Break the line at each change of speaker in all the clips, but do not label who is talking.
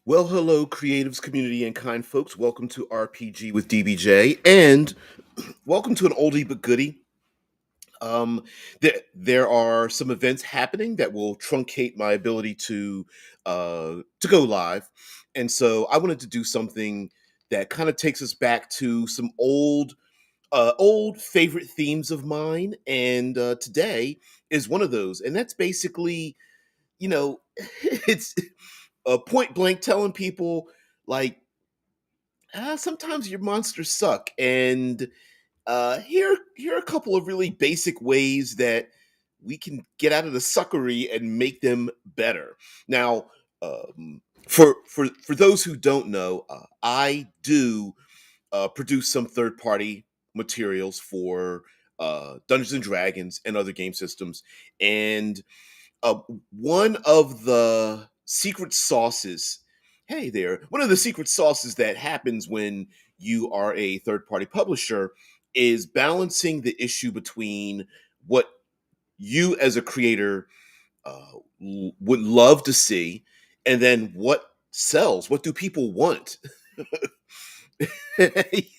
Well, hello, creatives, community, and kind folks. Welcome to RPG with DBJ, and welcome to an oldie but goodie. Um, there are some events happening that will truncate my ability to go live, and so I wanted to do something that kind of takes us back to some old favorite themes of mine, and today is one of those, and that's basically it's point blank telling people like sometimes your monsters suck, and here are a couple of really basic ways that we can get out of the suckery and make them better. Now, for those who don't know, I do produce some third party materials for Dungeons and Dragons and other game systems, and uh, one of the secret sauces hey there one of the secret sauces that happens when you are a third party publisher is balancing the issue between what you as a creator would love to see, and then what sells, what do people want.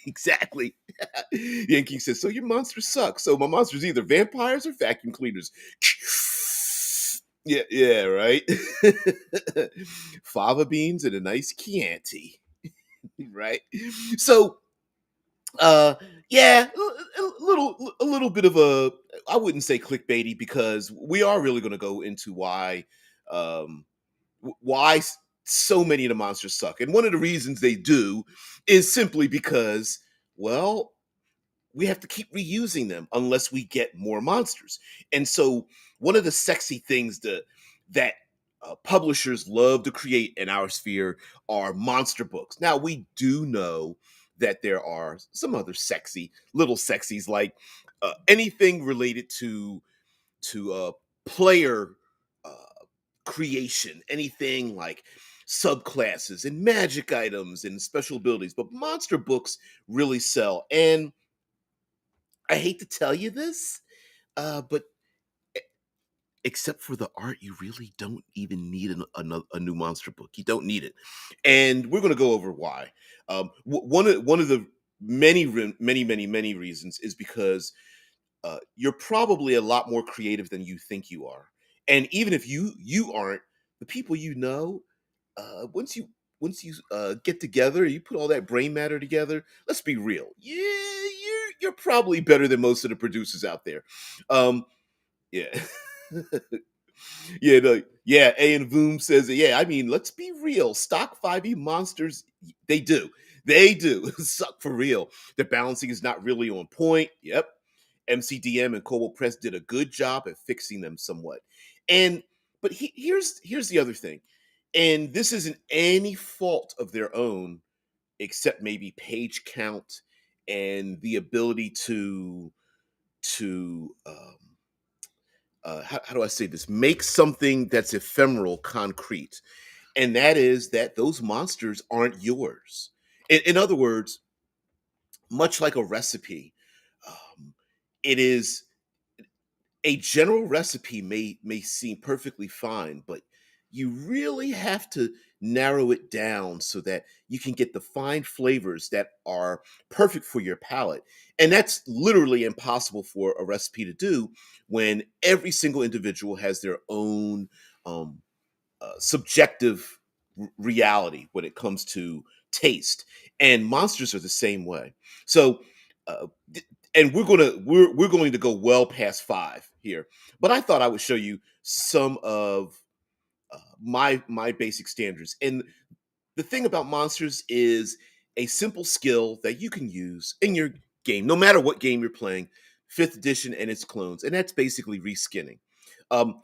Exactly. Yankee says, so your monster sucks. So my monster's either vampires or vacuum cleaners. Yeah, yeah, right. Fava beans and a nice Chianti, right? So, uh, yeah, a little bit of a, I wouldn't say clickbaity, because we are really going to go into um, why so many of the monsters suck, and one of the reasons they do is simply because, well, we have to keep reusing them unless we get more monsters. And so one of the sexy things that publishers love to create in our sphere are monster books. Now we do know that there are some other sexy little sexies, like anything related to player uh, creation, anything like subclasses and magic items and special abilities. But monster books really sell, and I hate to tell you this, but except for the art, you really don't even need a new monster book. You don't need it, and we're going to go over why. One of the many reasons is because you're probably a lot more creative than you think you are, and even if you aren't, the people you know, once you get together, you put all that brain matter together. Let's be real, yeah, you're probably better than most of the producers out there. Um, yeah. Yeah, no, yeah. A and Voom says that. Yeah, I mean, let's be real. Stock 5e monsters, they do suck for real. The balancing is not really on point. Yep, MCDM and Kobo Press did a good job at fixing them somewhat. And but here's the other thing, and this isn't any fault of their own, except maybe page count and the ability to how do I say this? Make something that's ephemeral concrete, and that is that those monsters aren't yours. In other words, much like a recipe, um, it is a general recipe may seem perfectly fine, but you really have to narrow it down so that you can get the fine flavors that are perfect for your palate. And that's literally impossible for a recipe to do when every single individual has their own um, subjective reality when it comes to taste. And monsters are the same way. So uh, and we're going to go well past five here, but I thought I would show you some of my basic standards. And the thing about monsters is a simple skill that you can use in your game, no matter what game you're playing, fifth edition and its clones, and that's basically reskinning. um,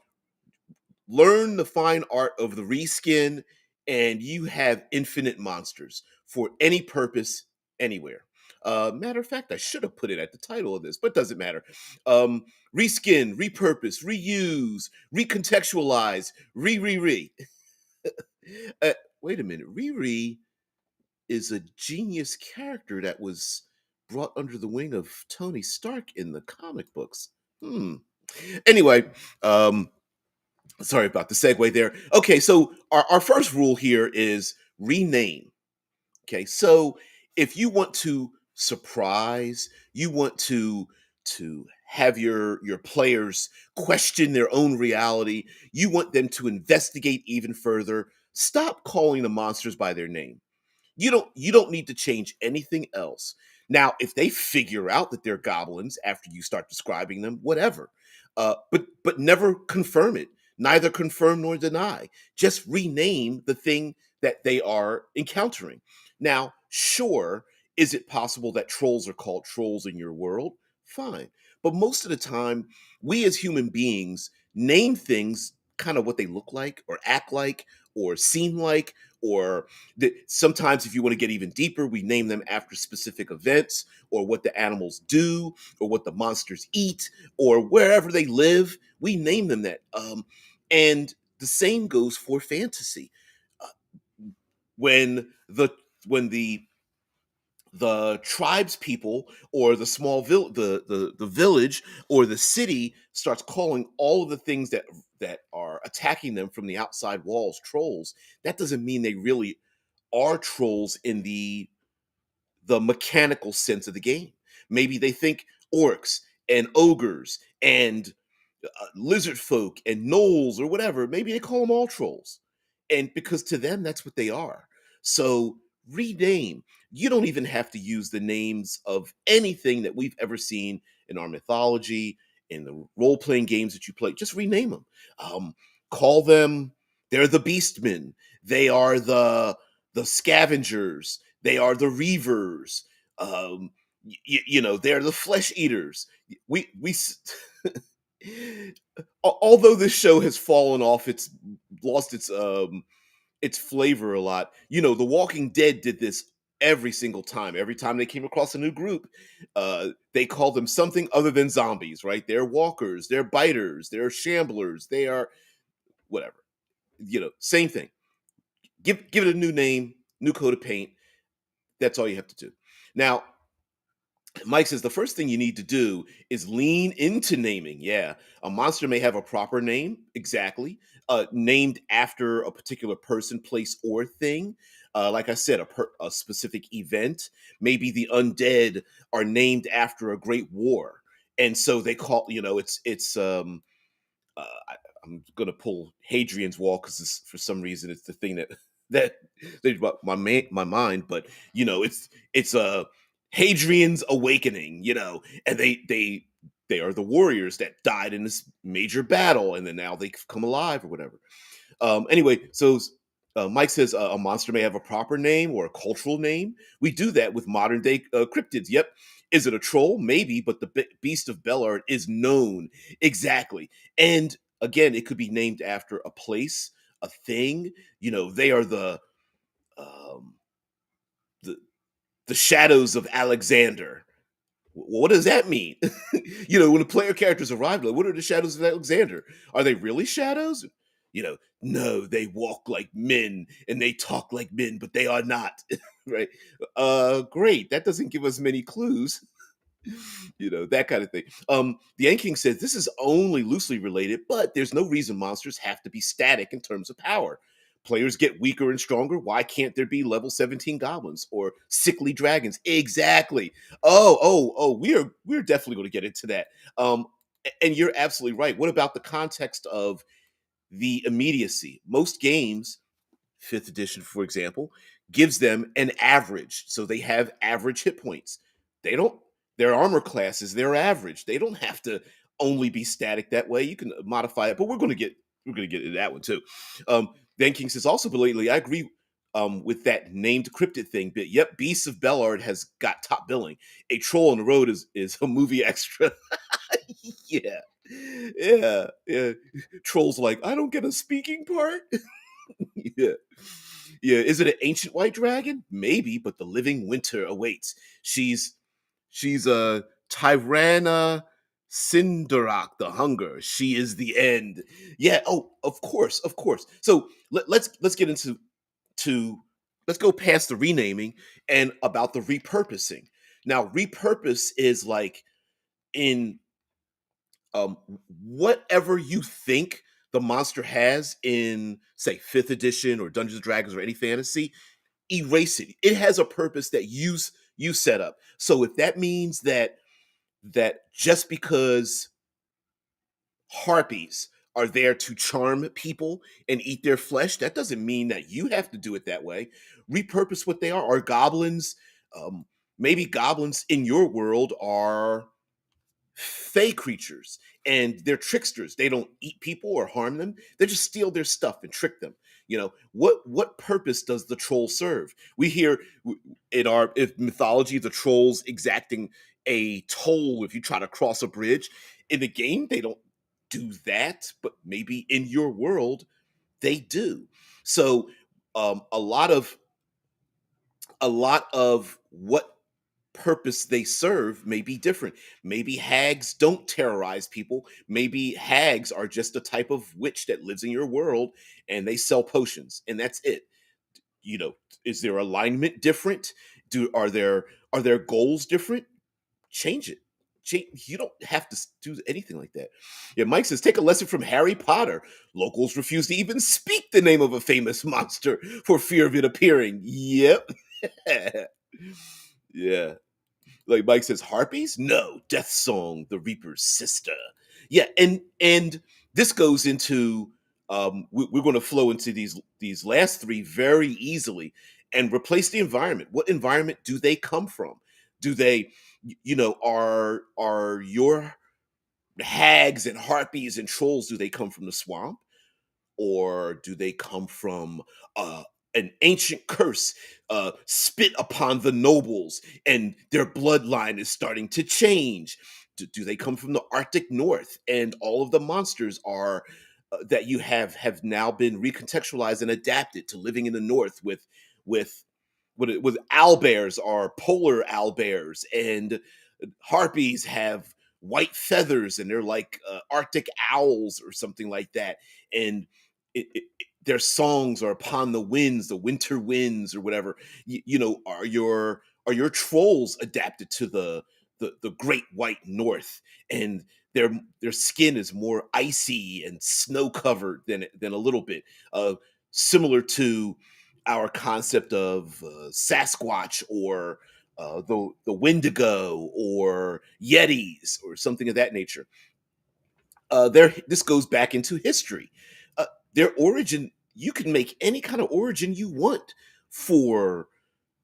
Learn the fine art of the reskin, and you have infinite monsters for any purpose, anywhere. Matter of fact, I should have put it at the title of this, but doesn't matter. Reskin, repurpose, reuse, recontextualize, re. Wait a minute. Riri is a genius character that was brought under the wing of Tony Stark in the comic books. Hmm. Anyway, sorry about the segue there. Okay, so our first rule here is rename. Okay, so if you want to surprise, you want to have your players question their own reality, you want them to investigate even further, stop calling the monsters by their name. You don't need to change anything else. Now, if they figure out that they're goblins after you start describing them, whatever. But never confirm it. Neither confirm nor deny. Just rename the thing that they are encountering. Now, sure, is it possible that trolls are called trolls in your world? Fine. But most of the time, we as human beings name things kind of what they look like or act like or seem like, or sometimes if you want to get even deeper, we name them after specific events or what the animals do or what the monsters eat or wherever they live. We name them that. And the same goes for fantasy. Uh, when the tribes people or the small the village or the city starts calling all of the things that are attacking them from the outside walls trolls, that doesn't mean they really are trolls in the mechanical sense of the game. Maybe they think orcs and ogres and lizard folk and gnolls or whatever. Maybe they call them all trolls, and because to them that's what they are. So rename. You don't even have to use the names of anything that we've ever seen in our mythology, in the role playing games that you play. Just rename them. Um, call them. They're the beastmen. They are the scavengers. They are the reavers. They're the flesh eaters. We although this show has fallen off, it's lost its flavor a lot. The Walking Dead did this every single time. Every time they came across a new group, they called them something other than zombies, right? They're walkers, they're biters, they're shamblers, they are whatever. Same thing. Give it a new name, new coat of paint. That's all you have to do. Now, Mike says the first thing you need to do is lean into naming. Yeah, a monster may have a proper name, exactly, named after a particular person, place, or thing. Like I said, a specific event. Maybe the undead are named after a great war, and so they call it's I, I'm gonna pull Hadrian's Wall because for some reason it's the thing that they my mind. But it's Hadrian's awakening. And they are the warriors that died in this major battle, and then now they come alive or whatever. Anyway, so Mike says a monster may have a proper name or a cultural name. We do that with modern day cryptids. Yep. Is it a troll? Maybe, but the Beast of Bellard is known. Exactly. And again, it could be named after a place, a thing. They are um, the the shadows of Alexander. What does that mean? When the player characters arrive, like, what are the shadows of Alexander? Are they really shadows? No, they walk like men and they talk like men, but they are not. Right? Great. That doesn't give us many clues. That kind of thing. The Ant King says this is only loosely related, but there's no reason monsters have to be static in terms of power. Players get weaker and stronger. Why can't there be level 17 goblins or sickly dragons? Exactly. Oh, we're definitely going to get into that. And you're absolutely right. What about the context of the immediacy? Most games, fifth edition, for example, gives them an average. So they have average hit points. They don't, their armor classes, they're average. They don't have to only be static that way. You can modify it, but we're gonna get into that one too. Then King says also belatedly, I agree with that named cryptid thing. But yep, Beasts of Bellard has got top billing. A troll on the road is a movie extra. Yeah. Yeah. Trolls like, I don't get a speaking part. Yeah. Yeah, is it an ancient white dragon? Maybe, but the living winter awaits. She's a Tyranna Cinderock, the hunger. She is the end. Yeah. Oh, of course, of course. So let's get into to let's go past the renaming and about the repurposing. Now, repurpose is like in whatever you think the monster has in, say, fifth edition or Dungeons and Dragons or any fantasy, erase it. It has a purpose that you set up. So if that means that just because harpies are there to charm people and eat their flesh, that doesn't mean that you have to do it that way. Repurpose what they are. Are goblins, um, maybe goblins in your world are fey creatures and they're tricksters. They don't eat people or harm them. They just steal their stuff and trick them. What purpose does the troll serve? We hear in our if mythology the trolls exacting a toll if you try to cross a bridge. In the game they don't do that, but maybe in your world they do. So a lot of what purpose they serve may be different. Maybe hags don't terrorize people. Maybe hags are just a type of witch that lives in your world and they sell potions and that's it. You know, is their alignment different? Are their goals different? Change it. You don't have to do anything like that. Yeah, Mike says take a lesson from Harry Potter. Locals refuse to even speak the name of a famous monster for fear of it appearing. Yep. Yeah. Like Mike says, harpies? No, Death Song, the Reaper's sister. Yeah, and this goes into we're going to flow into these last three very easily and replace the environment. What environment do they come from? Do they, are your hags and harpies and trolls? Do they come from the swamp? Or do they come from uh, an ancient curse spit upon the nobles and their bloodline is starting to change? Do they come from the Arctic North and all of the monsters are that you have now been recontextualized and adapted to living in the North with with owlbears are polar owlbears and harpies have white feathers and they're like Arctic owls or something like that. And their songs are upon the winds, the winter winds or whatever. Are your trolls adapted to the great white north and their skin is more icy and snow covered than a little bit similar to our concept of Sasquatch or the Wendigo or Yetis or something of that nature. This goes back into history. Their origin, you can make any kind of origin you want for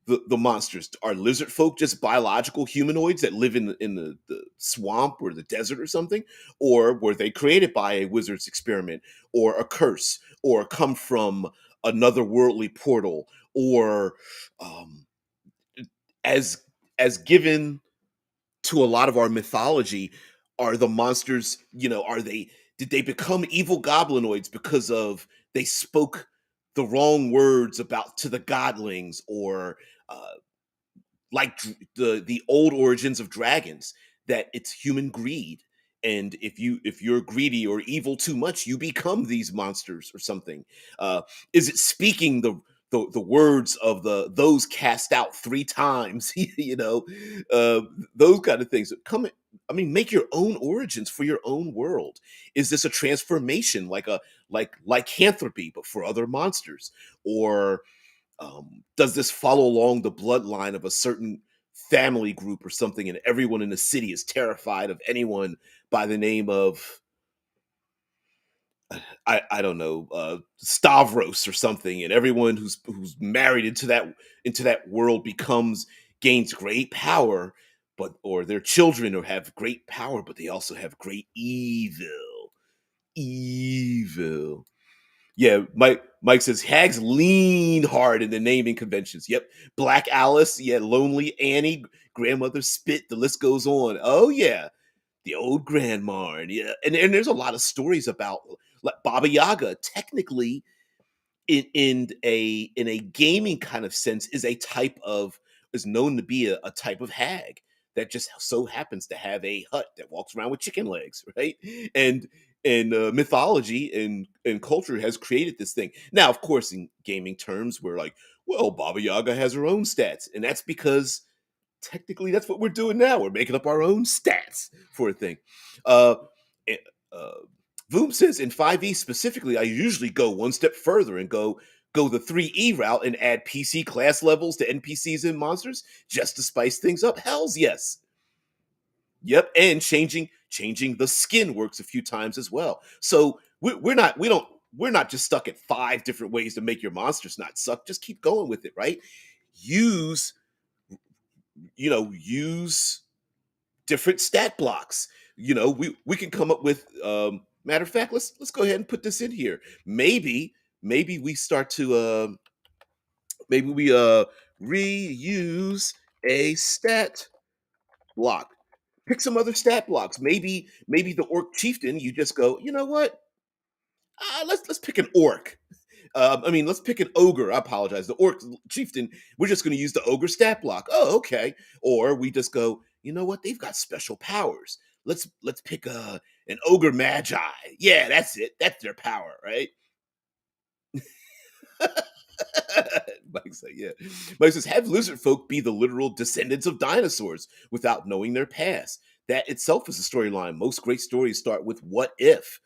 the monsters. Are lizard folk just biological humanoids that live in the swamp or the desert or something? Or were they created by a wizard's experiment or a curse or come from another worldly portal or um, as as given to a lot of our mythology, are the monsters, are they did they become evil goblinoids because of they spoke the wrong words about to the godlings or uh, like the old origins of dragons that it's human greed and if you're greedy or evil too much you become these monsters or something. Is it speaking the words of those cast out three times? uh, those kind of things come. I mean, make your own origins for your own world. Is this a transformation like lycanthropy but for other monsters? Or does this follow along the bloodline of a certain family group or something and everyone in the city is terrified of anyone by the name of I don't know, Stavros or something, and everyone who's married into that world gains great power, but or their children or have great power, but they also have great evil. Yeah, Mike says hags lean hard in the naming conventions. Yep, Black Alice, yeah, Lonely Annie, Grandmother Spit. The list goes on. Oh yeah, the old grandma, and yeah, and there's a lot of stories about like Baba Yaga. Technically, in a gaming kind of sense, is known to be a type of hag that just so happens to have a hut that walks around with chicken legs, right? And mythology and culture has created this thing. Now, of course, in gaming terms, we're like, well, Baba Yaga has her own stats, and that's because technically that's what we're doing now. We're making up our own stats for a thing. Uh, eh, uh, Voom says in 5e specifically, I usually go one step further and go the 3E route and add PC class levels to NPCs and monsters just to spice things up. Hells yes. Yep, and changing the skin works a few times as well. So we're not just stuck at five different ways to make your monsters not suck. Just keep going with it, right? Use use different stat blocks. We can come up with matter of fact, let's go ahead and put this in here. Maybe we start to maybe we reuse a stat block. Pick some other stat blocks. Maybe the orc chieftain, you just go, you know what? Let's pick an orc. Let's pick an ogre. I apologize. The orc chieftain, we're just going to use the ogre stat block. Oh, okay. Or we just go, you know what? They've got special powers. Let's pick an ogre magi. Yeah, that's it. That's their power, right? Mike said, yeah. Mike says, have lizard folk be the literal descendants of dinosaurs without knowing their past. That itself is a storyline. Most great stories start with what if.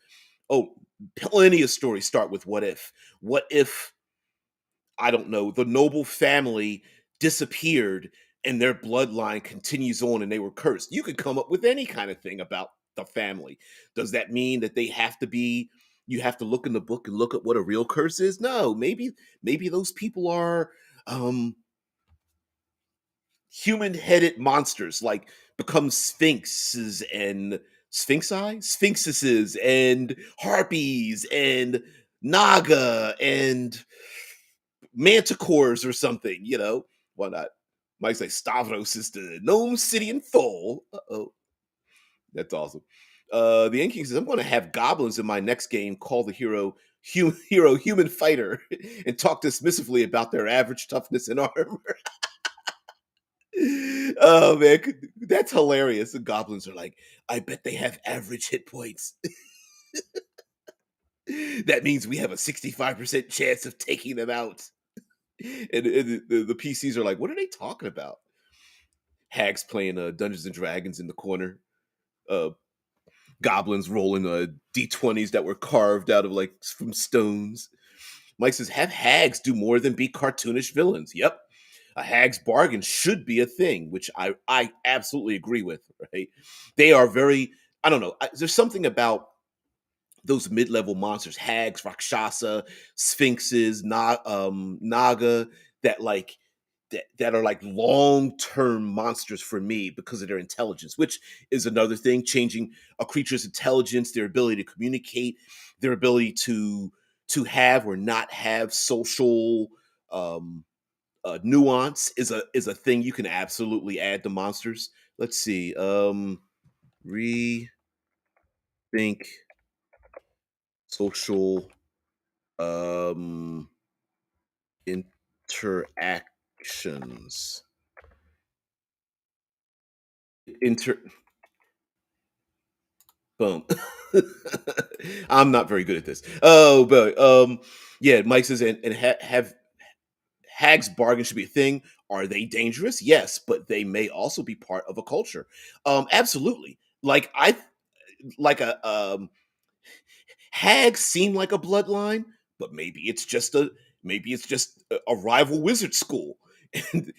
Oh, plenty of stories start with what if. What if, I don't know, the noble family disappeared and their bloodline continues on and they were cursed? You could come up with any kind of thing about the family. Does that mean that they have to be, you have to look in the book and look at what a real curse is? No, maybe those people are um human-headed monsters, like become sphinxes and sphinxes and harpies and naga and manticores or something, Why not? Might say Stavros is the gnome city in Thol. Uh-oh. That's awesome. The Ant King says, I'm going to have goblins in my next game, call the hero human fighter, and talk dismissively about their average toughness and armor. Oh man, that's hilarious. The goblins are like, I bet they have average hit points. That means we have a 65% chance of taking them out. And the PCs are like, what are they talking about? Hags playing Dungeons and Dragons in the corner. Uh, Goblins rolling D20s that were carved out of like from stones. Mike says, have hags do more than be cartoonish villains. Yep. A hag's bargain should be a thing, which I absolutely agree with, right? They are very, I don't know, there's something about those mid-level monsters, hags, rakshasa, sphinxes, naga, that like that are like long-term monsters for me because of their intelligence, which is another thing, changing a creature's intelligence, their ability to communicate, their ability to have or not have social nuance is a thing you can absolutely add to monsters. Let's see. Rethink social um interactions. Inter Boom. I'm not very good at this. Oh, but yeah, Mike says, and have hags bargain should be a thing. Are they dangerous? Yes, but they may also be part of a culture. Absolutely. Like a hags seem like a bloodline, but maybe it's just a rival wizard school. And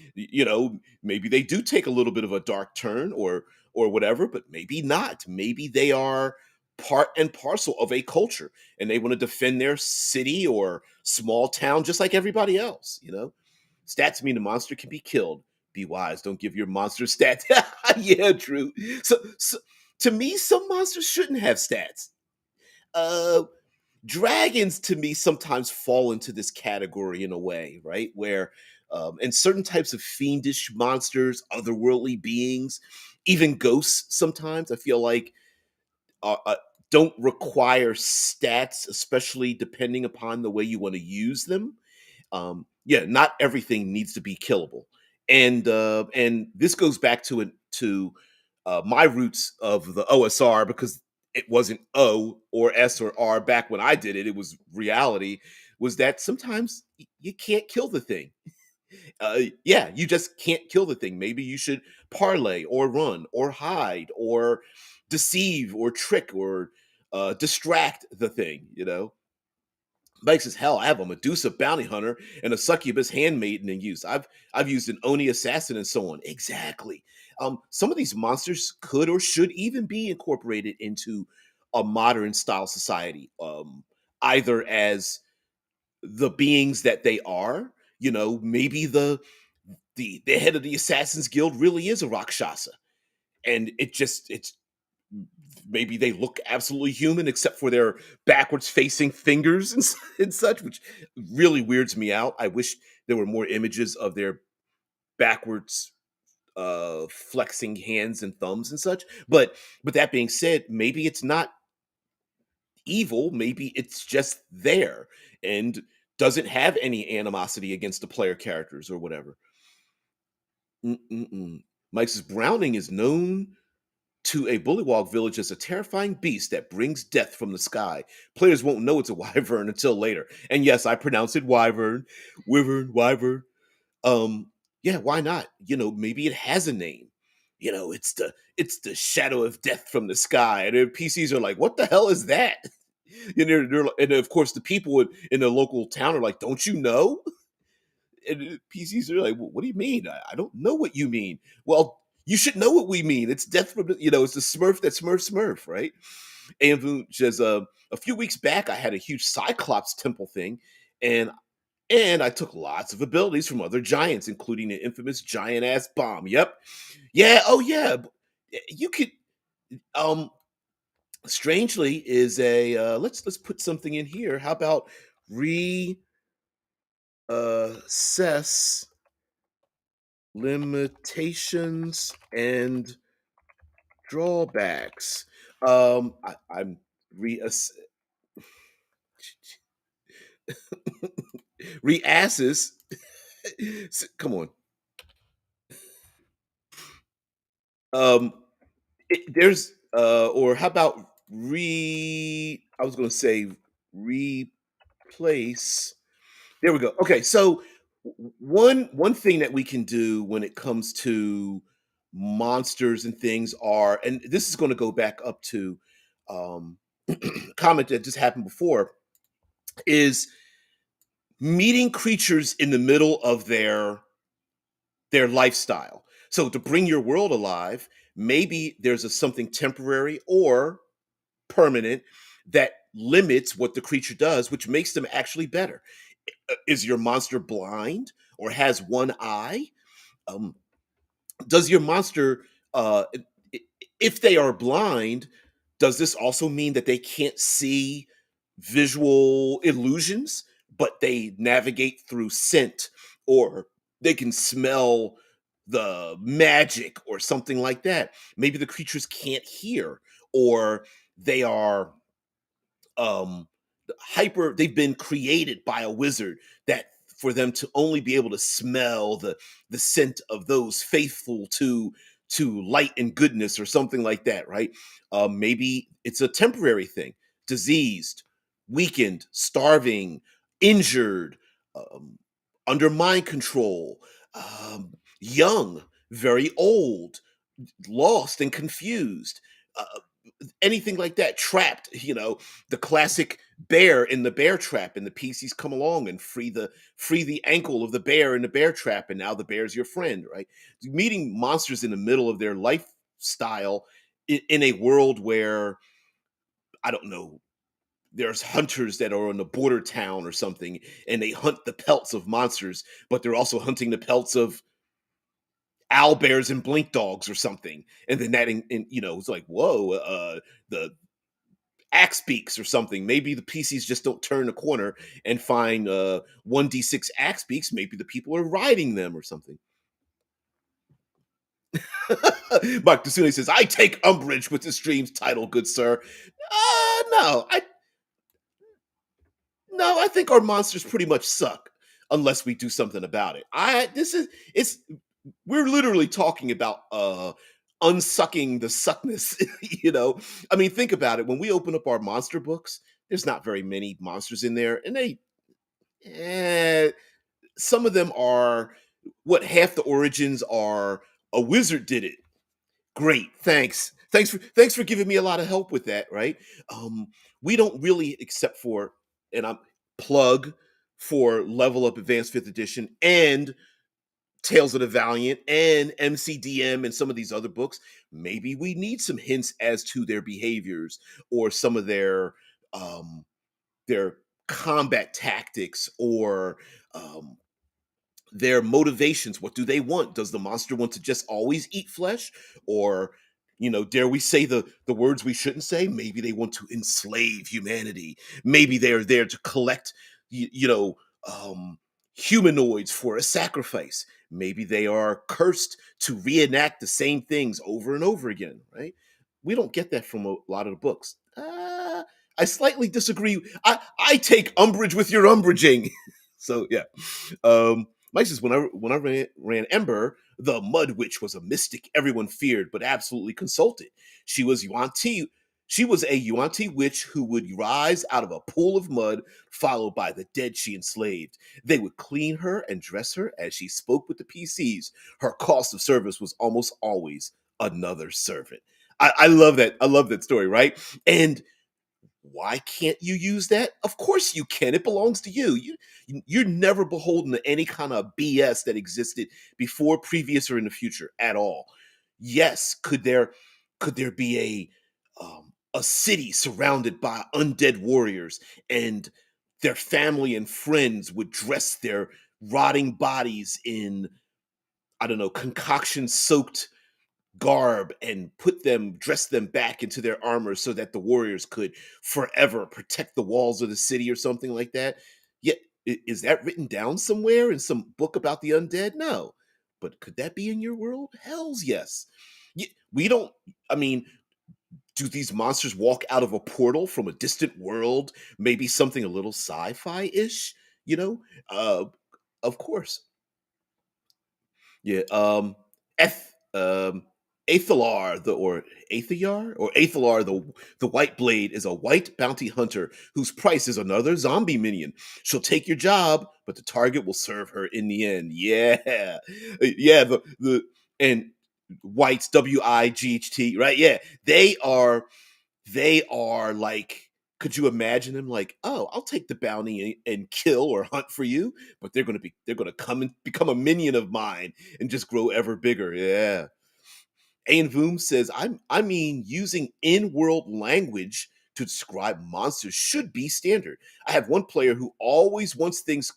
maybe they do take a little bit of a dark turn or whatever, but maybe not. Maybe they are part and parcel of a culture and they want to defend their city or small town just like everybody else. Stats mean the monster can be killed. Be wise, don't give your monster stats. Yeah, true. So to me, some monsters shouldn't have stats. uh Dragons to me sometimes fall into this category in a way, right? Where and certain types of fiendish monsters, otherworldly beings, even ghosts sometimes I feel like don't require stats, especially depending upon the way you want to use them. Yeah, not everything needs to be killable. And this goes back to my roots of the OSR, because it wasn't O or S or R back when I did it. It was reality. Was that sometimes you can't kill the thing. Yeah, you just can't kill the thing. Maybe you should parlay or run or hide or deceive or trick or distract the thing, you know. Mike says, "Hell, I have a Medusa bounty hunter and a succubus handmaiden in use. I've used an Oni assassin and so on." Exactly. Some of these monsters could or should even be incorporated into a modern style society, either as the beings that they are. You know, maybe the head of the Assassins Guild really is a Rakshasa, and it's maybe they look absolutely human except for their backwards facing fingers and such, which really weirds me out. I wish there were more images of their backwards flexing hands and thumbs and such. But that being said, maybe it's not evil, maybe it's just there and doesn't have any animosity against the player characters or whatever. Mm-mm-mm. Mike says Browning is known to a bullywog village as a terrifying beast that brings death from the sky. Players won't know it's a wyvern until later. And yes, I pronounce it wyvern, wyvern, wyvern. Yeah, why not? You know, maybe it has a name. You know, it's the shadow of death from the sky. And then PCs are like, what the hell is that? And of course, the people in the local town are like, don't you know? And PCs are like, well, what do you mean? I don't know what you mean. Well, you should know what we mean. It's death from it's the Smurf that Smurf, right? And just a few weeks back, I had a huge Cyclops temple thing, and I took lots of abilities from other giants, including the infamous giant ass bomb. Yep, yeah, oh yeah. You could um strangely is a let's put something in here. How about assess limitations and drawbacks. I'm reass reasses. Come on. Um, there's or how about I was going to say replace. There we go. Okay, so one thing that we can do when it comes to monsters and things are, and this is going to go back up to um comment that just happened before, is meeting creatures in the middle of their lifestyle. So to bring your world alive, maybe there's something temporary or permanent that limits what the creature does, which makes them actually better. Is your monster blind or has one eye? Um, does your monster, if they are blind, does this also mean that they can't see visual illusions, but they navigate through scent, or they can smell the magic or something like that? Maybe the creatures can't hear, or they are hyper, they've been created by a wizard that for them to only be able to smell the scent of those faithful to light and goodness or something like that, right? Maybe it's a temporary thing. Diseased, weakened, starving, injured, um, under mind control, young, very old, lost and confused, anything like that, trapped, the classic bear in the bear trap, and the PCs come along and free the ankle of the bear in the bear trap, and now the bear's your friend, right? Meeting monsters in the middle of their lifestyle in a world where, I don't know, there's hunters that are on the border town or something, and they hunt the pelts of monsters, but they're also hunting the pelts of owl bears and blink dogs or something. And then it's like, whoa, the axe beaks or something. Maybe the PCs just don't turn the corner and find 1d6 axe beaks. Maybe the people are riding them or something. Mark Desune says, I take umbrage with the stream's title, good sir. No, I think our monsters pretty much suck unless we do something about it. It's we're literally talking about unsucking the suckness, you know. I mean, think about it. When we open up our monster books, there's not very many monsters in there, and eh, some of them are what half the origins are. A wizard did it. Great, thanks. Thanks for giving me a lot of help with that, right? Um, we don't really, except for, and I'm plug for Level Up Advanced Fifth Edition and Tales of the Valiant and MCDM and some of these other books. Maybe we need some hints as to their behaviors or some of um their combat tactics or um their motivations. What do they want? Does the monster want to just always eat flesh, or, dare we say the words we shouldn't say? Maybe they want to enslave humanity. Maybe they're there to collect you, you know um humanoids for a sacrifice. Maybe they are cursed to reenact the same things over and over again, right? We don't get that from a lot of the books. I slightly disagree. I take umbrage with your umbraging. So yeah. Mike says, when I ran Ember, the Mud Witch was a mystic everyone feared but absolutely consulted. She was Yuan Ti. She was a Yuan Ti witch who would rise out of a pool of mud, followed by the dead she enslaved. They would clean her and dress her as she spoke with the PCs. Her cost of service was almost always another servant. I love that. I love that story, right? And why can't you use that? Of course you can. It belongs to you. You're never beholden to any kind of BS that existed before, previous, or in the future at all. Yes, could there be a city surrounded by undead warriors, and their family and friends would dress their rotting bodies in, I don't know, concoction soaked garb and dress them back into their armor so that the warriors could forever protect the walls of the city or something like that? Yet, is that written down somewhere in some book about the undead? No. But could that be in your world? Hells yes. We don't, I mean, do these monsters walk out of a portal from a distant world? Maybe something a little sci fi ish, you know? Uh, of course. Yeah, Eth Aethalar, the White Blade is a white bounty hunter whose price is another zombie minion. She'll take your job, but the target will serve her in the end. Yeah, yeah. The and whites, WIGHT, right? Yeah, they are like, could you imagine them like, oh, I'll take the bounty and kill or hunt for you, but they're gonna come and become a minion of mine and just grow ever bigger. Yeah. Ayn Voom says, I mean, using in-world language to describe monsters should be standard. I have one player who always wants things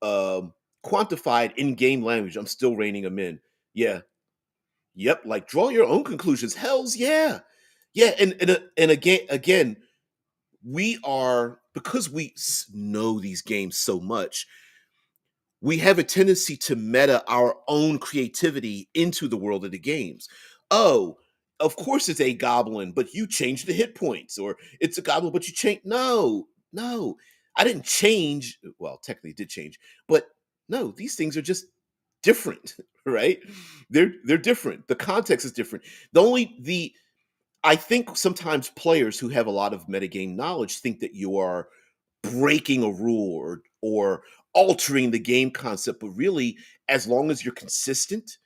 um quantified in game language. I'm still reining him in. Yeah. Yep, like draw your own conclusions. Hells yeah. Yeah, and again, we are, because we know these games so much, we have a tendency to meta our own creativity into the world of the games. Oh, of course it's a goblin, but you changed the hit points, or it's a goblin, but you change. No, no, I didn't change. Well, technically, it did change, but no, these things are just different, right? They're different. The context is different. The only the I think sometimes players who have a lot of metagame knowledge think that you are breaking a rule or altering the game concept, but really, as long as you're consistent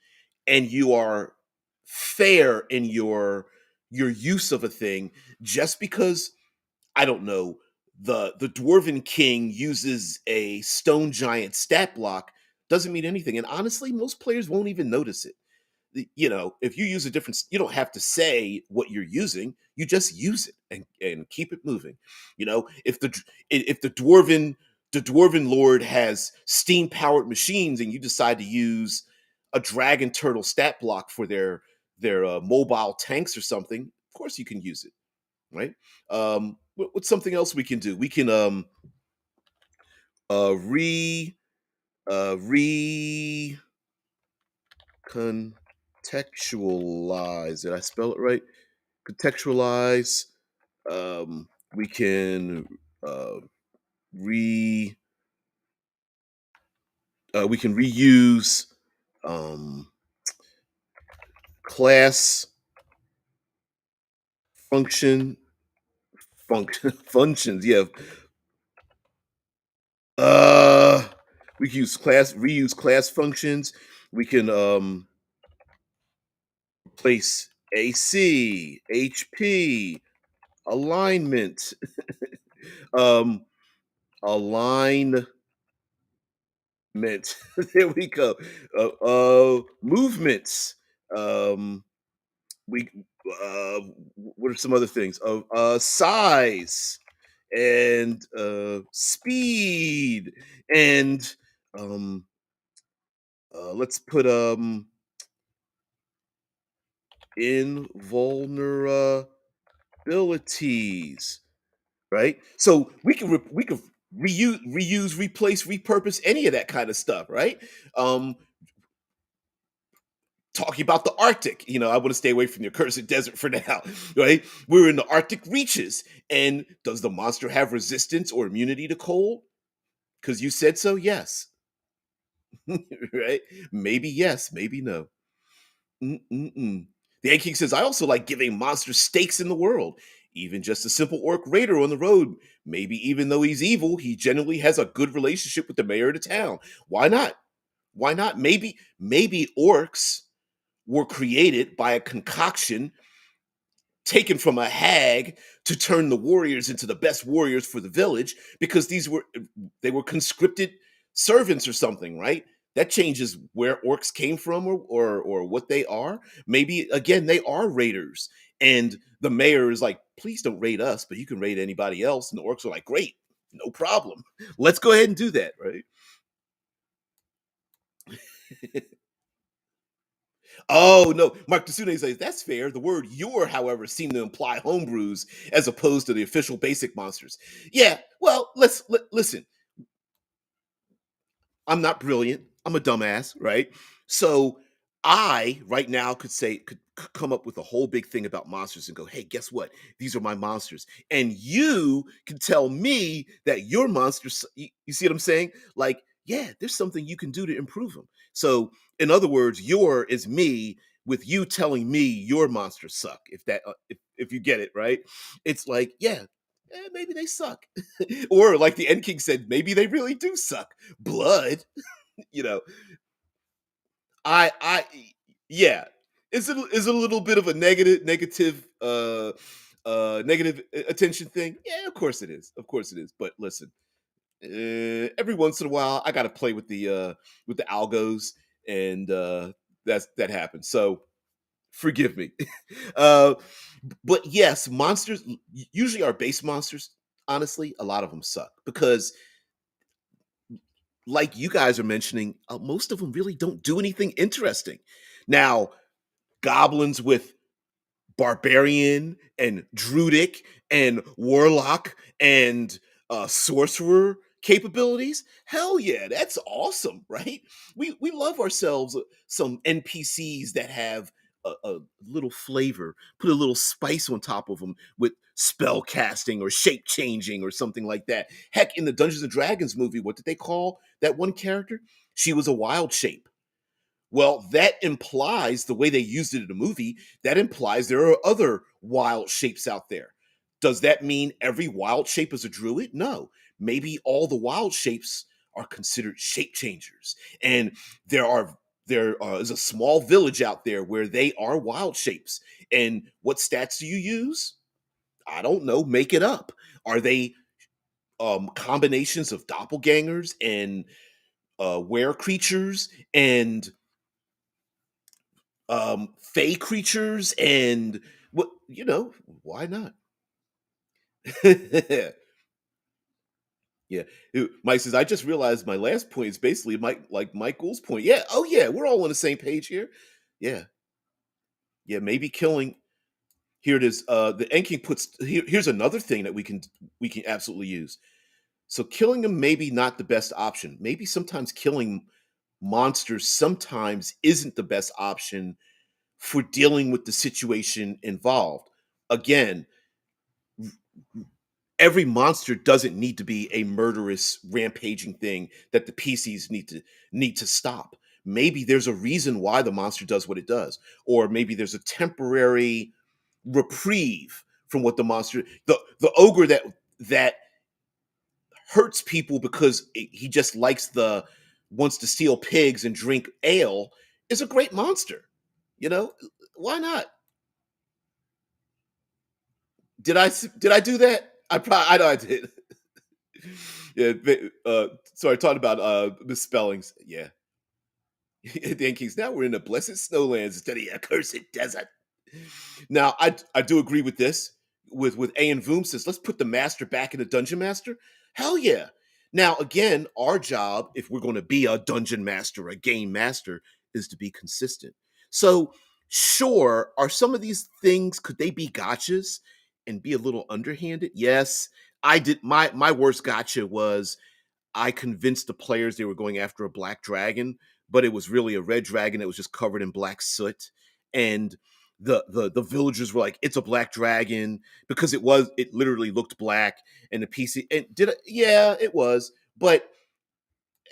and you are fair in your use of a thing, just because, I don't know, the dwarven king uses a stone giant stat block doesn't mean anything. And honestly, most players won't even notice it. If you use a different, you don't have to say what you're using. You just use it and keep it moving. If the dwarven lord has steam powered machines and you decide to use a dragon turtle stat block for their mobile tanks or something, of course you can use it, right? What's something else we can do? We can re re contextualize. Did I spell it right? Contextualize. We can uh, re we can reuse um, class function functions. Yeah. Uh, we can reuse class functions. We can replace AC, HP, alignment, um, alignment. There we go. Movements. Um, we what are some other things? Size and speed and um, let's put invulnerabilities, right? So we can reuse, replace, repurpose any of that kind of stuff, right? Um, Talking about the Arctic, I want to stay away from the accursed desert for now, right? We're in the Arctic reaches, and does the monster have resistance or immunity to cold? Because you said so, yes, right? Maybe yes, maybe no. Mm-mm-mm. The Ant King says, I also like giving monsters stakes in the world. Even just a simple orc raider on the road. Maybe even though he's evil, he generally has a good relationship with the mayor of the town. Why not? Why not? Maybe orcs were created by a concoction taken from a hag to turn the warriors into the best warriors for the village because they were conscripted servants or something, right? That changes where orcs came from or what they are. Maybe again they are raiders, and the mayor is like, please don't raid us, but you can raid anybody else. And the orcs are like, great, no problem. Let's go ahead and do that, right? Oh no, Mark Tasune says that's fair. The word "your," however, seemed to imply homebrews as opposed to the official basic monsters. Yeah, well, listen. I'm not brilliant. I'm a dumbass, right? So I right now could come up with a whole big thing about monsters and go, "Hey, guess what? These are my monsters." And you can tell me that your monsters, you see what I'm saying? Like, yeah, there's something you can do to improve them. So, in other words, your is me with you telling me your monsters suck. If you get it, right? It's like, yeah, maybe they suck. Or like the End King said, maybe they really do suck. Blood, you know, I yeah, is a little bit of a negative attention thing. Yeah, of course it is. Of course it is. But listen, every once in a while, I got to play with the algos, and that happens. So forgive me. uh, but yes, monsters usually are base monsters. Honestly, a lot of them suck because, like you guys are mentioning, most of them really don't do anything interesting. Now, goblins with barbarian and druidic and warlock and sorcerer capabilities, hell yeah, that's awesome, right? We love ourselves some npcs that have a little flavor, put a little spice on top of them with spell casting or shape changing or something like that. Heck, in the Dungeons and Dragons movie, what did they call that one character? She was a wild shape. Well, that implies the way they used it in the movie, that implies there are other wild shapes out there. Does that mean every wild shape is a druid? No. Maybe all the wild shapes are considered shape changers. And there is a small village out there where they are wild shapes. And what stats do you use? I don't know. Make it up. Are they combinations of doppelgangers and were creatures and fey creatures and what, why not? Yeah. Mike says, I just realized my last point is basically Mike Gould's point. Yeah, oh yeah, we're all on the same page here. Yeah, yeah, maybe killing. Here it is. The Enking puts here's another thing that we can absolutely use. So killing them maybe not the best option. Maybe sometimes killing monsters sometimes isn't the best option for dealing with the situation involved. Again, every monster doesn't need to be a murderous, rampaging thing that the PCs need to stop. Maybe there's a reason why the monster does what it does, or maybe there's a temporary reprieve from what the monster, the ogre that hurts people because he just likes the wants to steal pigs and drink ale is a great monster. You know, why not? Did I do that? I know I did. Yeah, sorry, talking about misspellings. Yeah. Dan Kings. Now we're in the blessed snowlands instead of the accursed desert. Now, I do agree with this. With A and Voom says, let's put the master back in the dungeon master. Hell yeah. Now, again, our job, if we're going to be a dungeon master, a game master, is to be consistent. So, sure, are some of these things, could they be gotchas and be a little underhanded? Yes. I did my worst gotcha was I convinced the players they were going after a black dragon, but it was really a red dragon that was just covered in black soot. And the villagers were like, "It's a black dragon," because it literally looked black. And the PC and did it, yeah, it was. But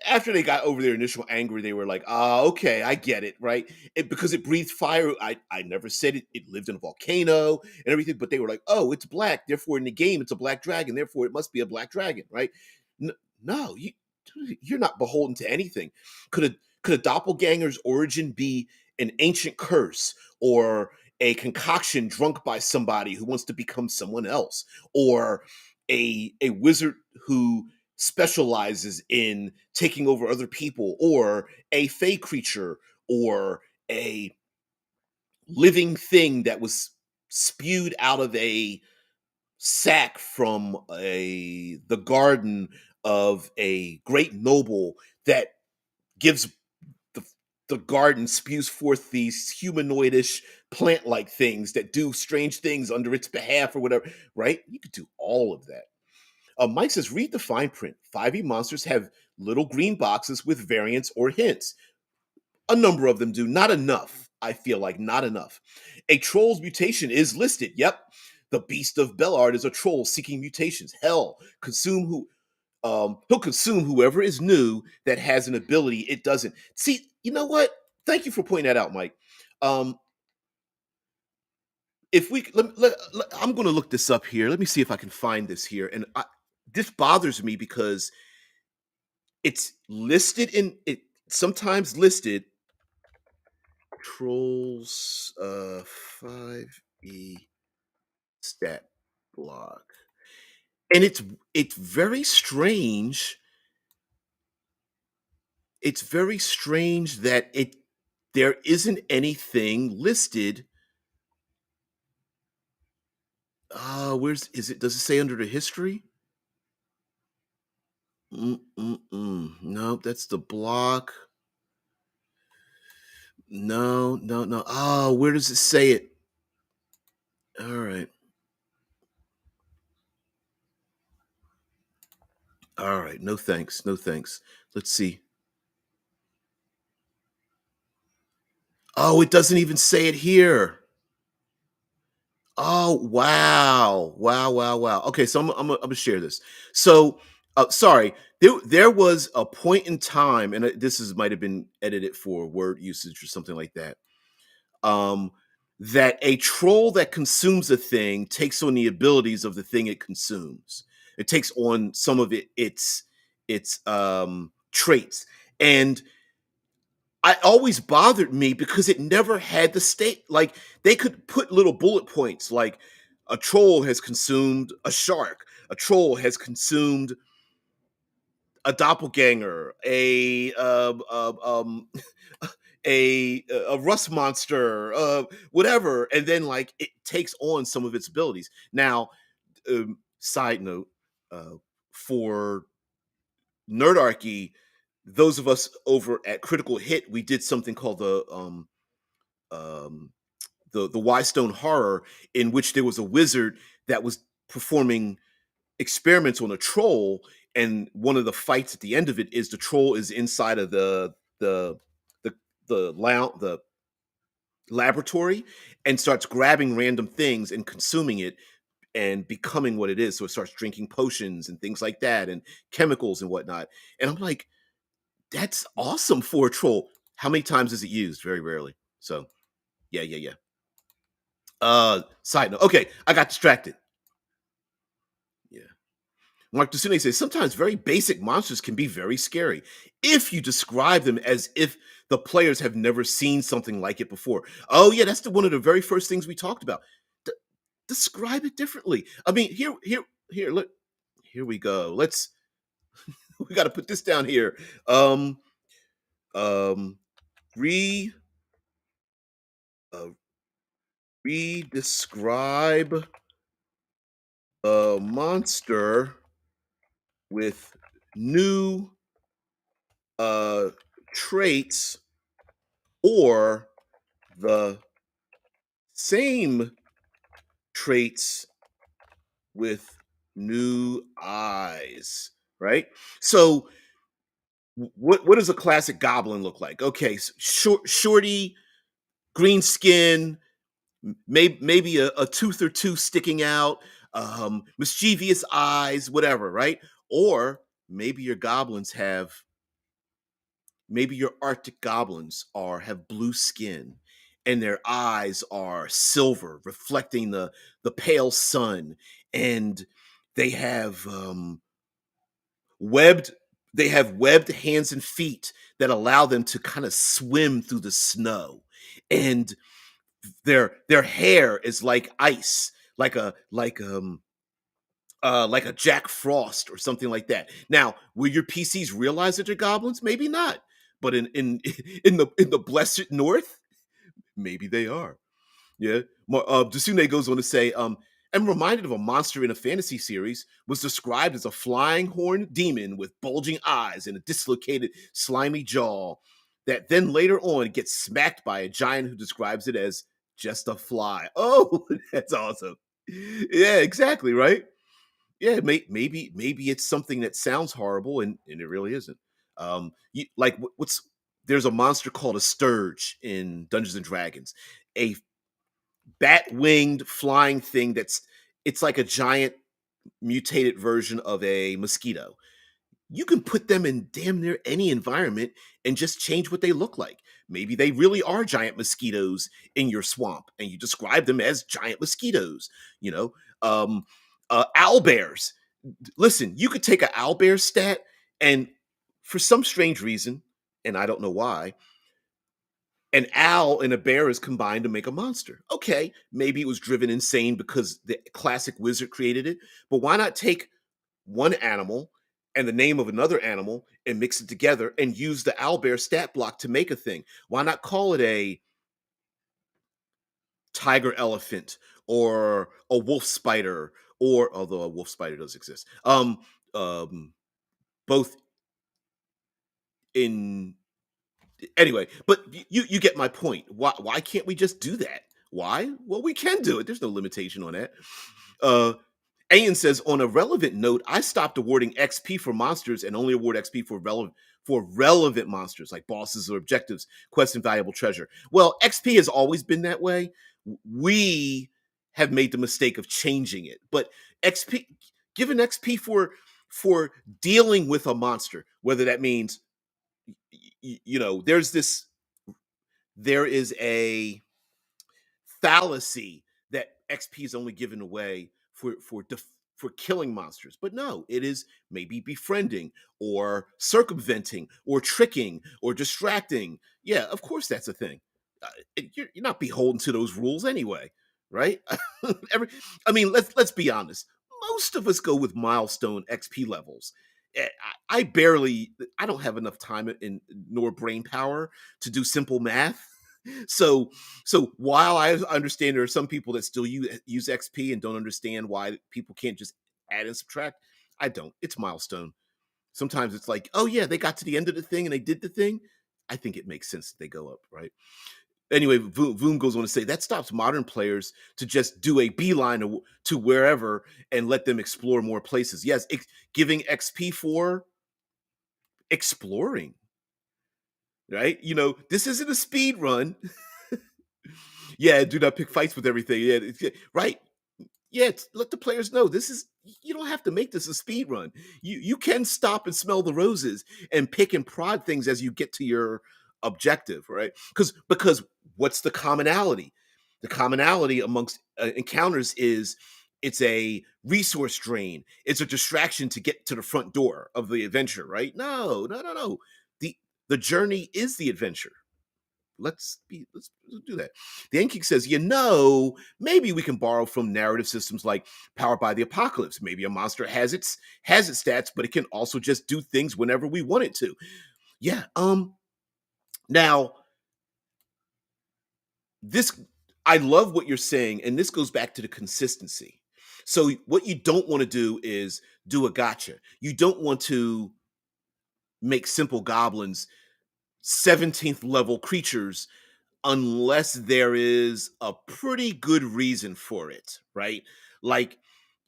after they got over their initial anger, they were like, "Ah, okay, I get it, right?" Because it breathed fire. I never said it lived in a volcano and everything, but they were like, "Oh, it's black, therefore in the game it's a black dragon, therefore it must be a black dragon," right? N- no, you're not beholden to anything. Could a could a doppelganger's origin be an ancient curse or a concoction drunk by somebody who wants to become someone else, or a wizard who specializes in taking over other people, or a fey creature, or a living thing that was spewed out of a sack from a the garden of a great noble that gives the the garden spews forth these humanoidish plant-like things that do strange things under its behalf or whatever, right? You could do all of that. Mike says, read the fine print. 5e monsters have little green boxes with variants or hints. A number of them do. Not enough. I feel like not enough. A troll's mutation is listed. Yep. The Beast of Bellard is a troll seeking mutations. Hell, he'll consume whoever is new that has an ability it doesn't. See, you know what? Thank you for pointing that out, Mike. Um, if we I'm going to look this up here. Let me see if I can find this here. And this bothers me because it's listed in it sometimes listed trolls 5e stat block. And it's very strange. It's very strange that there isn't anything listed. Where's is it? Does it say under the history? Nope, that's the block. No, no, no. Oh, where does it say it? All right. All right. No thanks. No thanks. Let's see. Oh, it doesn't even say it here. Oh, wow. Wow, wow, wow. Okay, so I'm gonna share this. So, sorry, there was a point in time, and this is might have been edited for word usage or something like that. Um, that a troll that consumes a thing takes on the abilities of the thing it consumes. It takes on some of its traits, and I always bothered me because it never had the state. Like they could put little bullet points, like a troll has consumed a shark, a troll has consumed a doppelganger, a rust monster, whatever, and then like it takes on some of its abilities. Now, side note, uh, for Nerdarchy, those of us over at Critical Hit, we did something called um, the Wystone Horror, in which there was a wizard that was performing experiments on a troll, and one of the fights at the end of it is the troll is inside of the the laboratory and starts grabbing random things and consuming it and becoming what it is. So it starts drinking potions and things like that and chemicals and whatnot. And I'm like, that's awesome for a troll. How many times is it used? Very rarely. So yeah, yeah, yeah. Side note. Okay, I got distracted. Yeah. Mark Dusune says sometimes very basic monsters can be very scary if you describe them as if the players have never seen something like it before. Oh yeah, that's one of the very first things we talked about. describe it differently. I mean, here, look, here we go. Let's we got to put this down here. Um, um, re uh, Re-describe a monster with new uh traits or the same traits with new eyes, right? So what does a classic goblin look like? Okay, so shorty, green skin, maybe a tooth or two sticking out, mischievous eyes, whatever, right? Or maybe your goblins have, maybe your Arctic goblins are have blue skin, and their eyes are silver, reflecting the pale sun, and they have webbed they have webbed hands and feet that allow them to kind of swim through the snow, and their hair is like ice, like a Jack Frost or something like that. Now, will your PCs realize that they're goblins? Maybe not. But in in the blessed north, maybe they are. Yeah. Dasune goes on to say, I'm reminded of a monster in a fantasy series was described as a flying horned demon with bulging eyes and a dislocated, slimy jaw that then later on gets smacked by a giant who describes it as just a fly. Oh, that's awesome. Yeah, exactly, right? Yeah, maybe it's something that sounds horrible and it really isn't. Like what's there's a monster called a sturge in Dungeons and Dragons, a bat-winged flying thing it's like a giant mutated version of a mosquito. You can put them in damn near any environment and just change what they look like. Maybe they really are giant mosquitoes in your swamp, and you describe them as giant mosquitoes. You know, owl bears. Listen, you could take an owl bear stat, and for some strange reason, and I don't know why, an owl and a bear is combined to make a monster. Okay, maybe it was driven insane because the classic wizard created it, but why not take one animal and the name of another animal and mix it together and use the owlbear stat block to make a thing? Why not call it a tiger elephant or a wolf spider, or although a wolf spider does exist, um both in anyway, but you get my point. Why can't we just do that? Why? Well, we can do it. There's no limitation on that. uh Ayan says, on a relevant note, I stopped awarding XP for monsters and only award XP for relevant monsters like bosses or objectives, quests, and valuable treasure. Well, XP has always been that way. We have made the mistake of changing it. But XP, given XP for dealing with a monster, whether that means there is a fallacy that XP is only given away for killing monsters. But no, it is maybe befriending or circumventing or tricking or distracting. Yeah, of course that's a thing. You're not beholden to those rules anyway, right? Every, I mean, let's be honest. Most of us go with milestone XP levels. I barely, I don't have enough time in nor brain power to do simple math. So while I understand there are some people that still use XP and don't understand why people can't just add and subtract, I don't. It's milestone. Sometimes it's like, oh yeah, they got to the end of the thing and they did the thing. I think it makes sense that they go up, right? Anyway, Voom goes on to say that stops modern players to just do a beeline to wherever and let them explore more places. Yes, giving XP for exploring, right? This isn't a speed run. Yeah, do not pick fights with everything. Yeah, right. Yeah, let the players know this is, you don't have to make this a speed run. You can stop and smell the roses and pick and prod things as you get to your objective, right? Because what's the commonality? The commonality amongst encounters is it's a resource drain. It's a distraction to get to the front door of the adventure, right? No, no, no, no. The the journey is the adventure. let's do that. The King says, maybe we can borrow from narrative systems like Powered by the Apocalypse. Maybe a monster has its stats, but it can also just do things whenever we want it to. Yeah. Now this I love what you're saying, and this goes back to the consistency. So what you don't want to do is do a gotcha. You don't want to make simple goblins 17th level creatures unless there is a pretty good reason for it, right? Like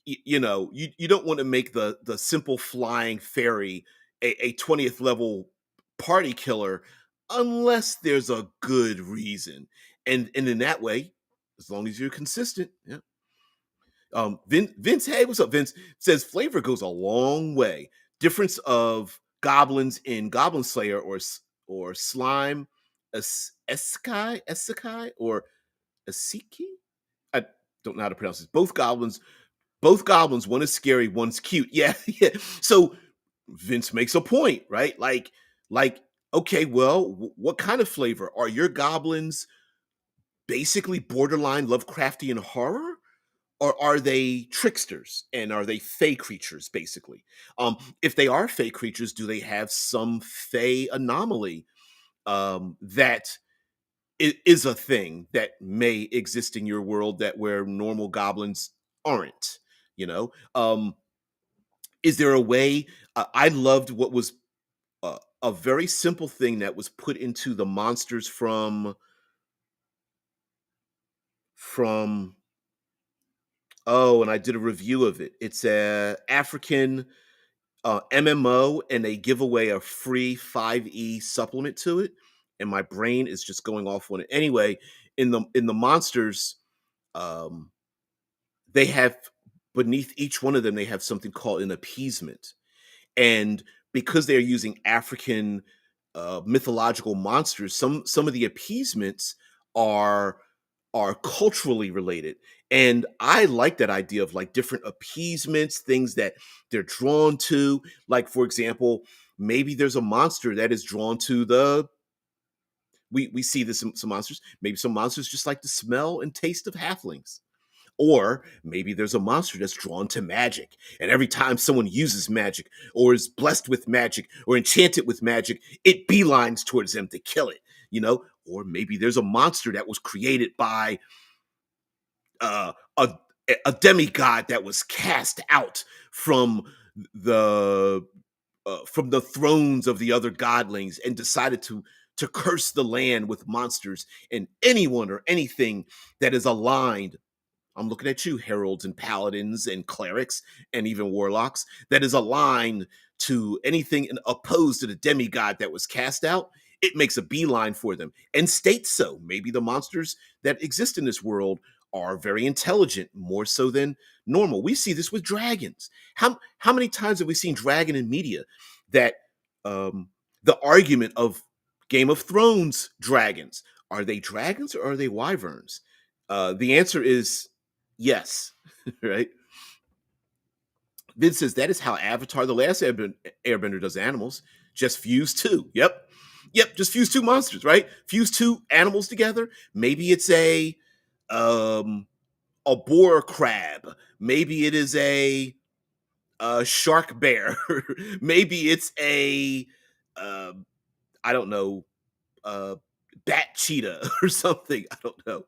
you don't want to make the simple flying fairy a 20th level party killer unless there's a good reason. And in that way, as long as you're consistent, yeah. Vince, hey, what's up? Vince says flavor goes a long way. Difference of goblins in Goblin Slayer or slime, Eskai or Asiki. I don't know how to pronounce this. Both goblins. One is scary, one's cute. Yeah, yeah. So Vince makes a point, right? Like, okay, well, what kind of flavor are your goblins? Basically, borderline Lovecraftian horror, or are they tricksters and are they fey creatures? Basically, if they are fey creatures, do they have some fey anomaly that is a thing that may exist in your world that where normal goblins aren't? You know, is there a way? I loved what was a very simple thing that was put into the monsters from oh, and I did a review of it. It's a African MMO, and they give away a free 5e supplement to it. And my brain is just going off on it. Anyway, in the monsters, um, they have beneath each one of them, they have something called an appeasement. And because they're using African mythological monsters, some of the appeasements are are culturally related. And I like that idea of like different appeasements, things that they're drawn to. Like, for example, maybe there's a monster that is drawn to the we see this in some monsters. Maybe some monsters just like the smell and taste of halflings. Or maybe there's a monster that's drawn to magic. And every time someone uses magic or is blessed with magic or enchanted with magic, it beelines towards them to kill it. Or maybe there's a monster that was created by uh, a, a demigod that was cast out from the thrones of the other godlings and decided to curse the land with monsters and anyone or anything that is aligned. I'm looking at you, heralds and paladins and clerics and even warlocks, that is aligned to anything opposed to the demigod that was cast out. It makes a beeline for them and states so. Maybe the monsters that exist in this world are very intelligent, more so than normal. We see this with dragons. How many times have we seen dragon in media that um, the argument of Game of Thrones dragons, are they dragons or are they wyverns? The answer is yes, right? Vince says that is how Avatar: The Last Airbender does animals. Just fuse two. Yep. Just fuse two monsters, right? Fuse two animals together. Maybe it's a boar crab. Maybe it is a shark bear. Maybe it's a uh, I don't know, uh, bat cheetah or something. I don't know.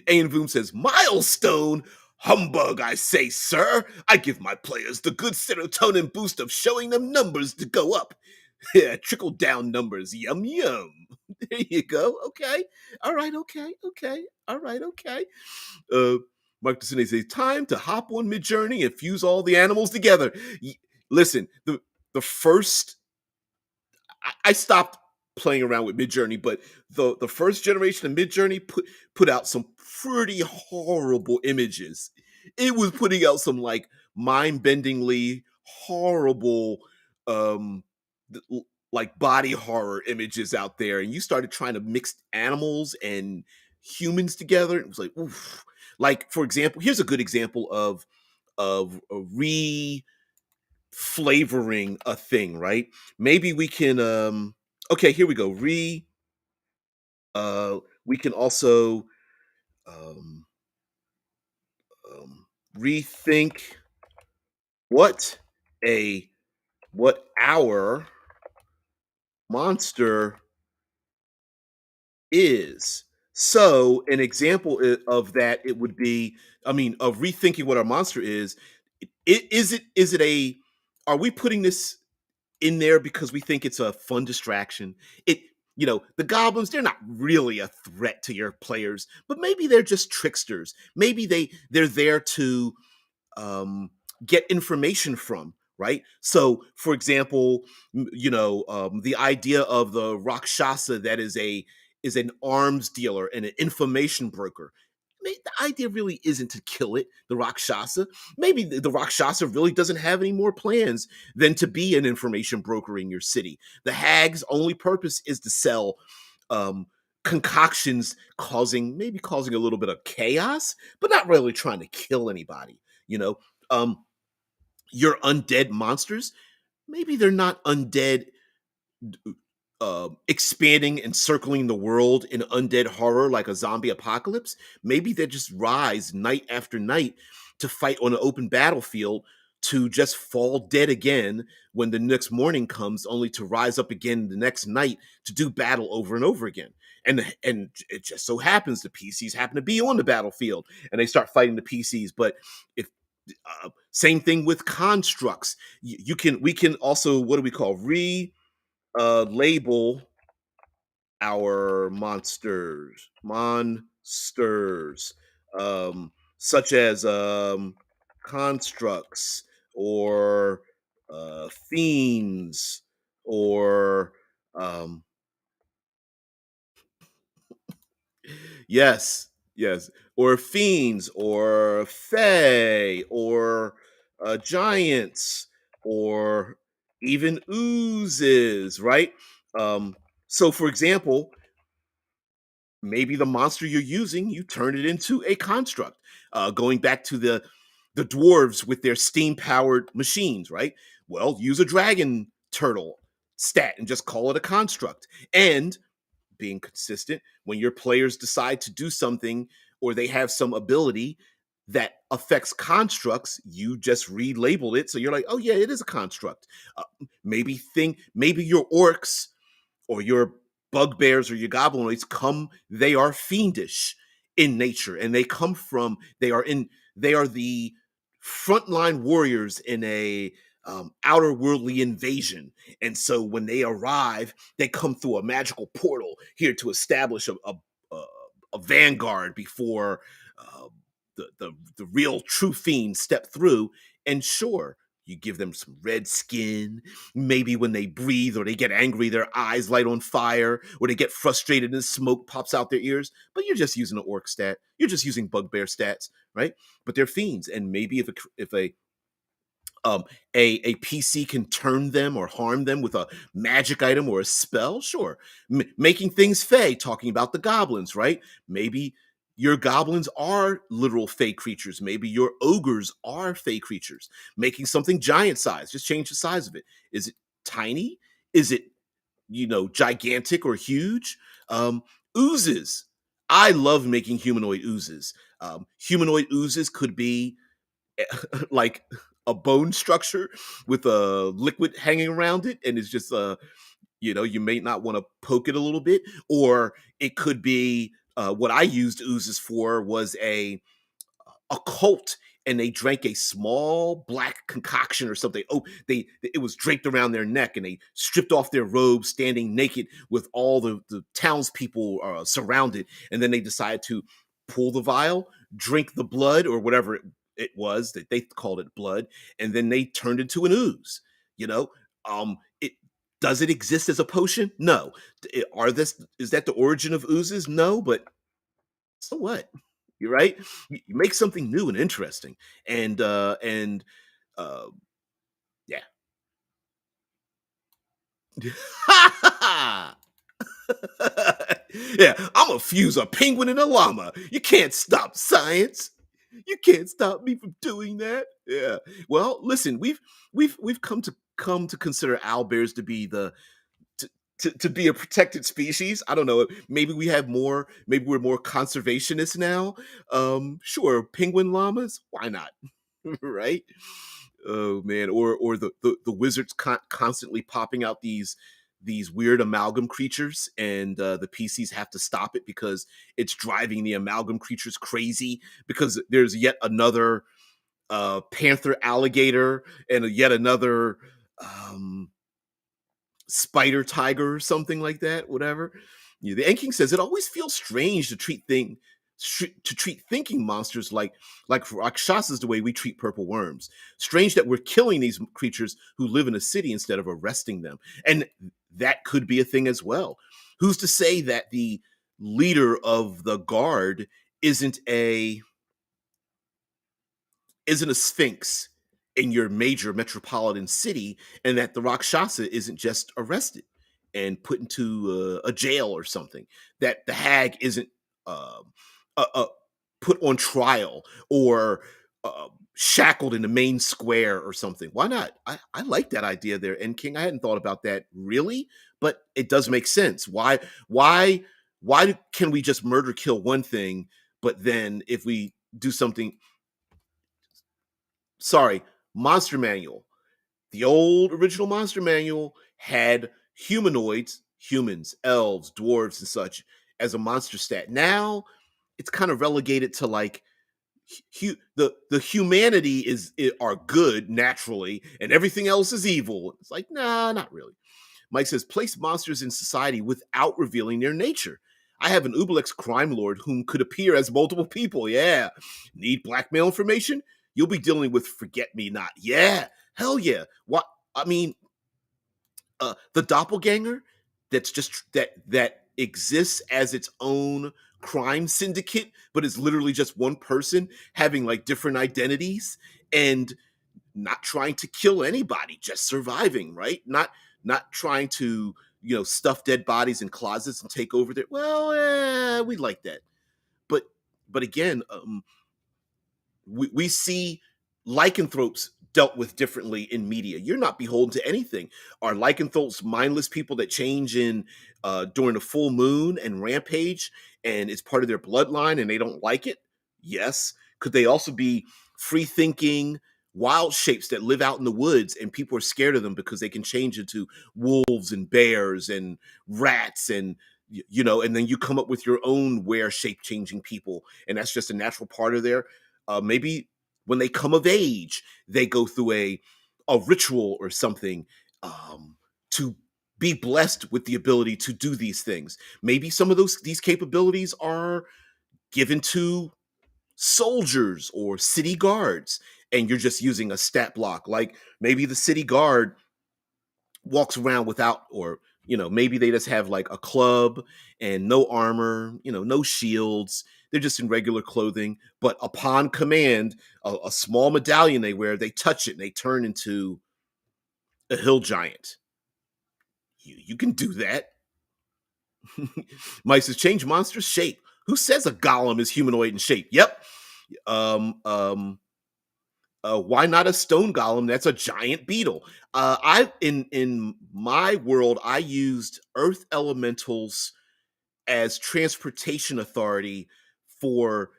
Ayn Boom says, milestone? Humbug, I say, sir. I give my players the good serotonin boost of showing them numbers to go up. Yeah, trickle down numbers. Yum, yum. There you go. Okay. All right. Okay. Okay. All right. Okay. Uh, Mark DeCine says, time to hop on Mid Journey and fuse all the animals together. Listen, the first I stopped playing around with Midjourney, but the first generation of Midjourney put out some pretty horrible images. It was putting out some like mind-bendingly horrible um like body horror images out there, and you started trying to mix animals and humans together. It was like, oof. Like, for example, here's a good example of a flavoring a thing, right? Maybe we can okay, here we go. We can also um, um, rethink what a what our monster is. So, an example of that, it would be, I mean, of rethinking what our monster is. Is it a? Are we putting this in there because we think it's a fun distraction? It, the goblins, they're not really a threat to your players, but maybe they're just tricksters. Maybe they're there to get information from, right? So for example, the idea of the rakshasa that is an arms dealer and an information broker. The idea really isn't to kill it, the rakshasa. Maybe the rakshasa really doesn't have any more plans than to be an information broker in your city. The hag's only purpose is to sell um concoctions, causing a little bit of chaos, but not really trying to kill anybody. you know um your undead monsters, maybe they're not undead, expanding and circling the world in undead horror like a zombie apocalypse. Maybe they just rise night after night to fight on an open battlefield, to just fall dead again when the next morning comes, only to rise up again the next night to do battle over and over again. And it just so happens the PCs happen to be on the battlefield, and they start fighting the PCs. But if same thing with constructs. We can also, what do we call, label our monsters, such as constructs, or fiends, or um, yes, yes, or fiends, or fae, or giants, or even oozes, right? Um, so, for example, maybe the monster you're using, you turn it into a construct. Going back to the dwarves with their steam powered machines, right? Well, use a dragon turtle stat and just call it a construct. And being consistent, when your players decide to do something, or they have some ability that affects constructs, you just relabeled it, so you're like, oh yeah, it is a construct. uh, maybe your orcs or your bugbears or your goblinoids they are fiendish in nature, and they are the frontline warriors in a outer worldly invasion. And so when they arrive, they come through a magical portal here to establish a, a vanguard before uh, the real true fiends step through. And sure, you give them some red skin. Maybe when they breathe or they get angry, their eyes light on fire, or they get frustrated and smoke pops out their ears. But you're just using an orc stat. You're just using bugbear stats, right? But they're fiends, and maybe if um, a PC can turn them or harm them with a magic item or a spell, sure. Making things fey, talking about the goblins, right? Maybe your goblins are literal fey creatures. Maybe your ogres are fey creatures. Making something giant size, just change the size of it. Is it tiny? Is it, gigantic or huge? Oozes. I love making humanoid oozes. Humanoid oozes could be like a bone structure with a liquid hanging around it, and it's just you may not want to poke it a little bit. Or it could be, what I used oozes for was a cult, and they drank a small black concoction or something. Oh, it was draped around their neck, and they stripped off their robes, standing naked with all the townspeople surrounded. And then they decided to pull the vial, drink the blood, or whatever it was that they called it blood, and then they turned into an ooze. You know, it does it exist as a potion? No. Are this is that the origin of oozes? No, but so what? You're right. You make something new and interesting, and uh, yeah. Yeah, I'm gonna fuse a penguin and a llama. You can't stop science. You can't stop me from doing that. Yeah. Well, listen, we've come to consider owlbears to be to be a protected species. I don't know. Maybe we have more. Maybe we're more conservationists now. Sure, penguin llamas. Why not? Right? Oh man, or the wizards constantly popping out these weird amalgam creatures, and the PCs have to stop it because it's driving the amalgam creatures crazy because there's yet another panther alligator and yet another um, spider tiger or something like that, whatever. Yeah, the Enking says it always feels strange to treat thinking monsters like rakshasas the way we treat purple worms. Strange that we're killing these creatures who live in a city instead of arresting them. And that could be a thing as well. Who's to say that the leader of the guard isn't a isn't a sphinx in your major metropolitan city, and that the Rakshasa isn't just arrested and put into a jail or something, that the hag isn't um, uh, put on trial or shackled in the main square or something. Why not? I like that idea there, and King. I hadn't thought about that really, but it does make sense. Why can we just murder kill one thing, but then if we do something, sorry, Monster Manual. The old original Monster Manual had humanoids, humans, elves, dwarves, and such as a monster stat. Now it's kind of relegated to like the humanity are good naturally, and everything else is evil. It's like, nah, not really. Mike says, place monsters in society without revealing their nature. I have an Ublex crime lord whom could appear as multiple people. Yeah. Need blackmail information? You'll be dealing with forget me not. Yeah. Hell yeah. What? I mean, the doppelganger that exists as its own crime syndicate, but is literally just one person having like different identities and not trying to kill anybody, just surviving, right? Not trying to, stuff dead bodies in closets and take over their. Well, we like that, but again, we see lycanthropes dealt with differently in media. You're not beholden to anything. Are lycanthropes mindless people that change in during the full moon and rampage, and it's part of their bloodline, and they don't like it? Yes. Could they also be free thinking wild shapes that live out in the woods, and people are scared of them because they can change into wolves and bears and rats and and then you come up with your own were shape changing people, and that's just a natural part of their maybe when they come of age, they go through a ritual or something to be blessed with the ability to do these things. Maybe some of these capabilities are given to soldiers or city guards, and you're just using a stat block. Like maybe the city guard walks around without, or maybe they just have like a club and no armor, no shields, they're just in regular clothing, but upon command, a small medallion they wear, they touch it and they turn into a hill giant. You can do that. Mike says change monster's shape. Who says a golem is humanoid in shape? Yep. um um why not a stone golem that's a giant beetle? I in my world, I used earth elementals as transportation authority for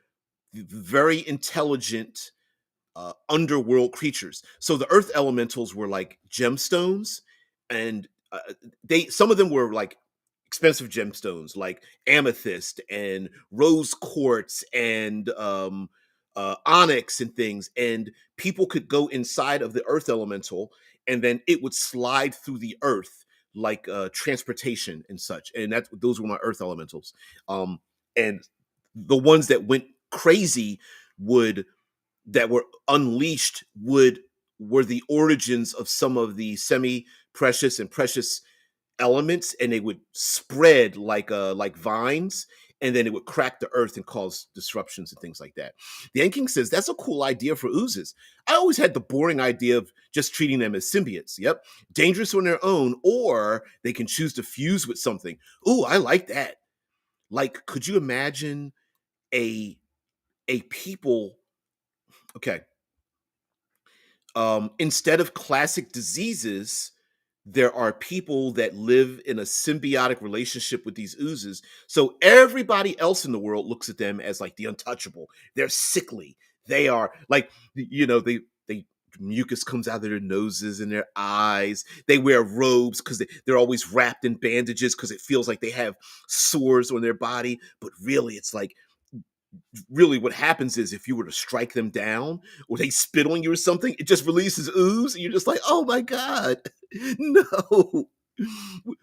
very intelligent underworld creatures. So the earth elementals were like gemstones, and they some of them were like expensive gemstones, like amethyst and rose quartz and onyx and things. And people could go inside of the earth elemental, and then it would slide through the earth like transportation and such. And those were my earth elementals. And the ones that went crazy would that were unleashed would were the origins of some of the semi precious and precious elements, and they would spread like vines, and then it would crack the earth and cause disruptions and things like that. The Enking says that's a cool idea for oozes. I always had the boring idea of just treating them as symbiotes. Yep, dangerous on their own, or they can choose to fuse with something. Ooh, I like that. Like, could you imagine a people? Okay, instead of classic diseases, there are people that live in a symbiotic relationship with these oozes. So everybody else in the world looks at them as like the untouchable. They're sickly. They are like, they mucus comes out of their noses and their eyes. They wear robes because they're always wrapped in bandages because it feels like they have sores on their body. But really, it's like, really what happens is if you were to strike them down or they spit on you or something, it just releases ooze. And you're just like, oh my God, no.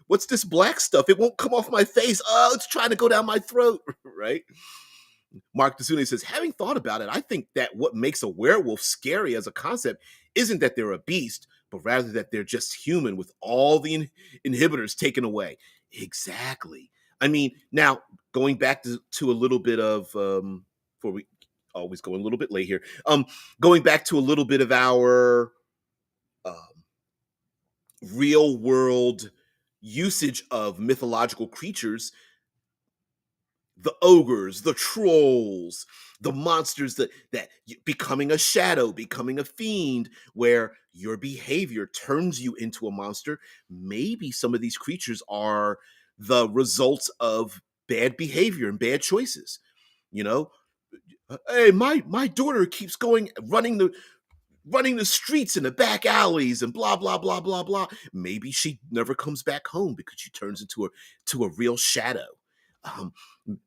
What's this black stuff? It won't come off my face. Oh, it's trying to go down my throat, right? Mark Desune says, having thought about it, I think that what makes a werewolf scary as a concept isn't that they're a beast, but rather that they're just human with all the inhibitors taken away. Exactly. I mean, now going back to a little bit of, before we always go a little bit late here, going back to a little bit of our um, real world usage of mythological creatures, the ogres, the trolls, the monsters that becoming a shadow, becoming a fiend, where your behavior turns you into a monster. Maybe some of these creatures are the results of bad behavior and bad choices. You know, hey, my daughter keeps going running the streets and the back alleys and blah blah blah blah blah. Maybe she never comes back home because she turns into a real shadow. Um,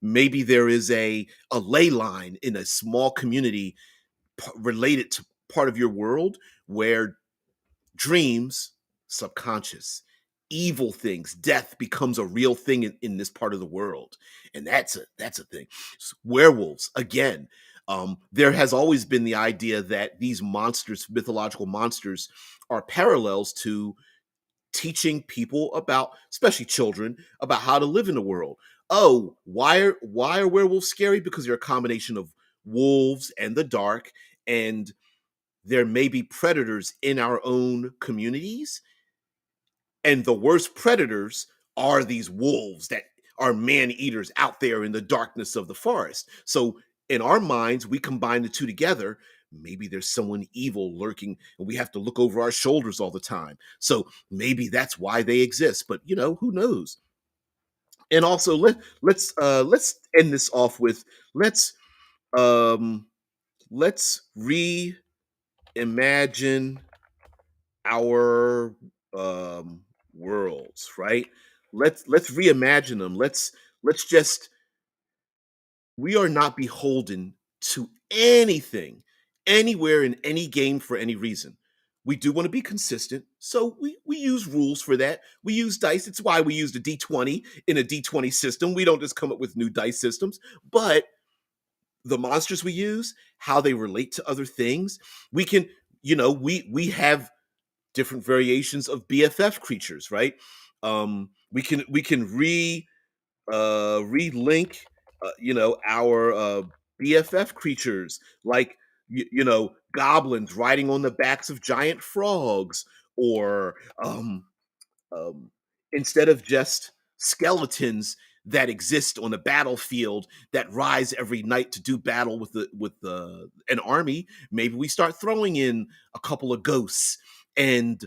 Maybe there is a ley line in a small community related to part of your world where dreams, subconscious, evil things, death becomes a real thing in this part of the world, and that's a thing. Werewolves again. There has always been the idea that these monsters, mythological monsters, are parallels to teaching people about, especially children, about how to live in the world. Oh, why are werewolves scary? Because they're a combination of wolves and the dark, and there may be predators in our own communities, and the worst predators are these wolves that are man eaters out there in the darkness of the forest. So in our minds, we combine the two together. Maybe there's someone evil lurking and we have to look over our shoulders all the time. So maybe that's why they exist. But who knows? And also let's end this off with let's um let's reimagine our worlds, right? Let's reimagine them. Let's just, we are not beholden to anything anywhere in any game for any reason. We do want to be consistent, so we use rules for that. We use dice. It's why we use the D20 in a D20 system. We don't just come up with new dice systems, but the monsters we use, how they relate to other things, we can, we have different variations of BFF creatures, right? We can relink, our BFF creatures, like goblins riding on the backs of giant frogs, or um, um, instead of just skeletons that exist on a battlefield that rise every night to do battle with an army, maybe we start throwing in a couple of ghosts and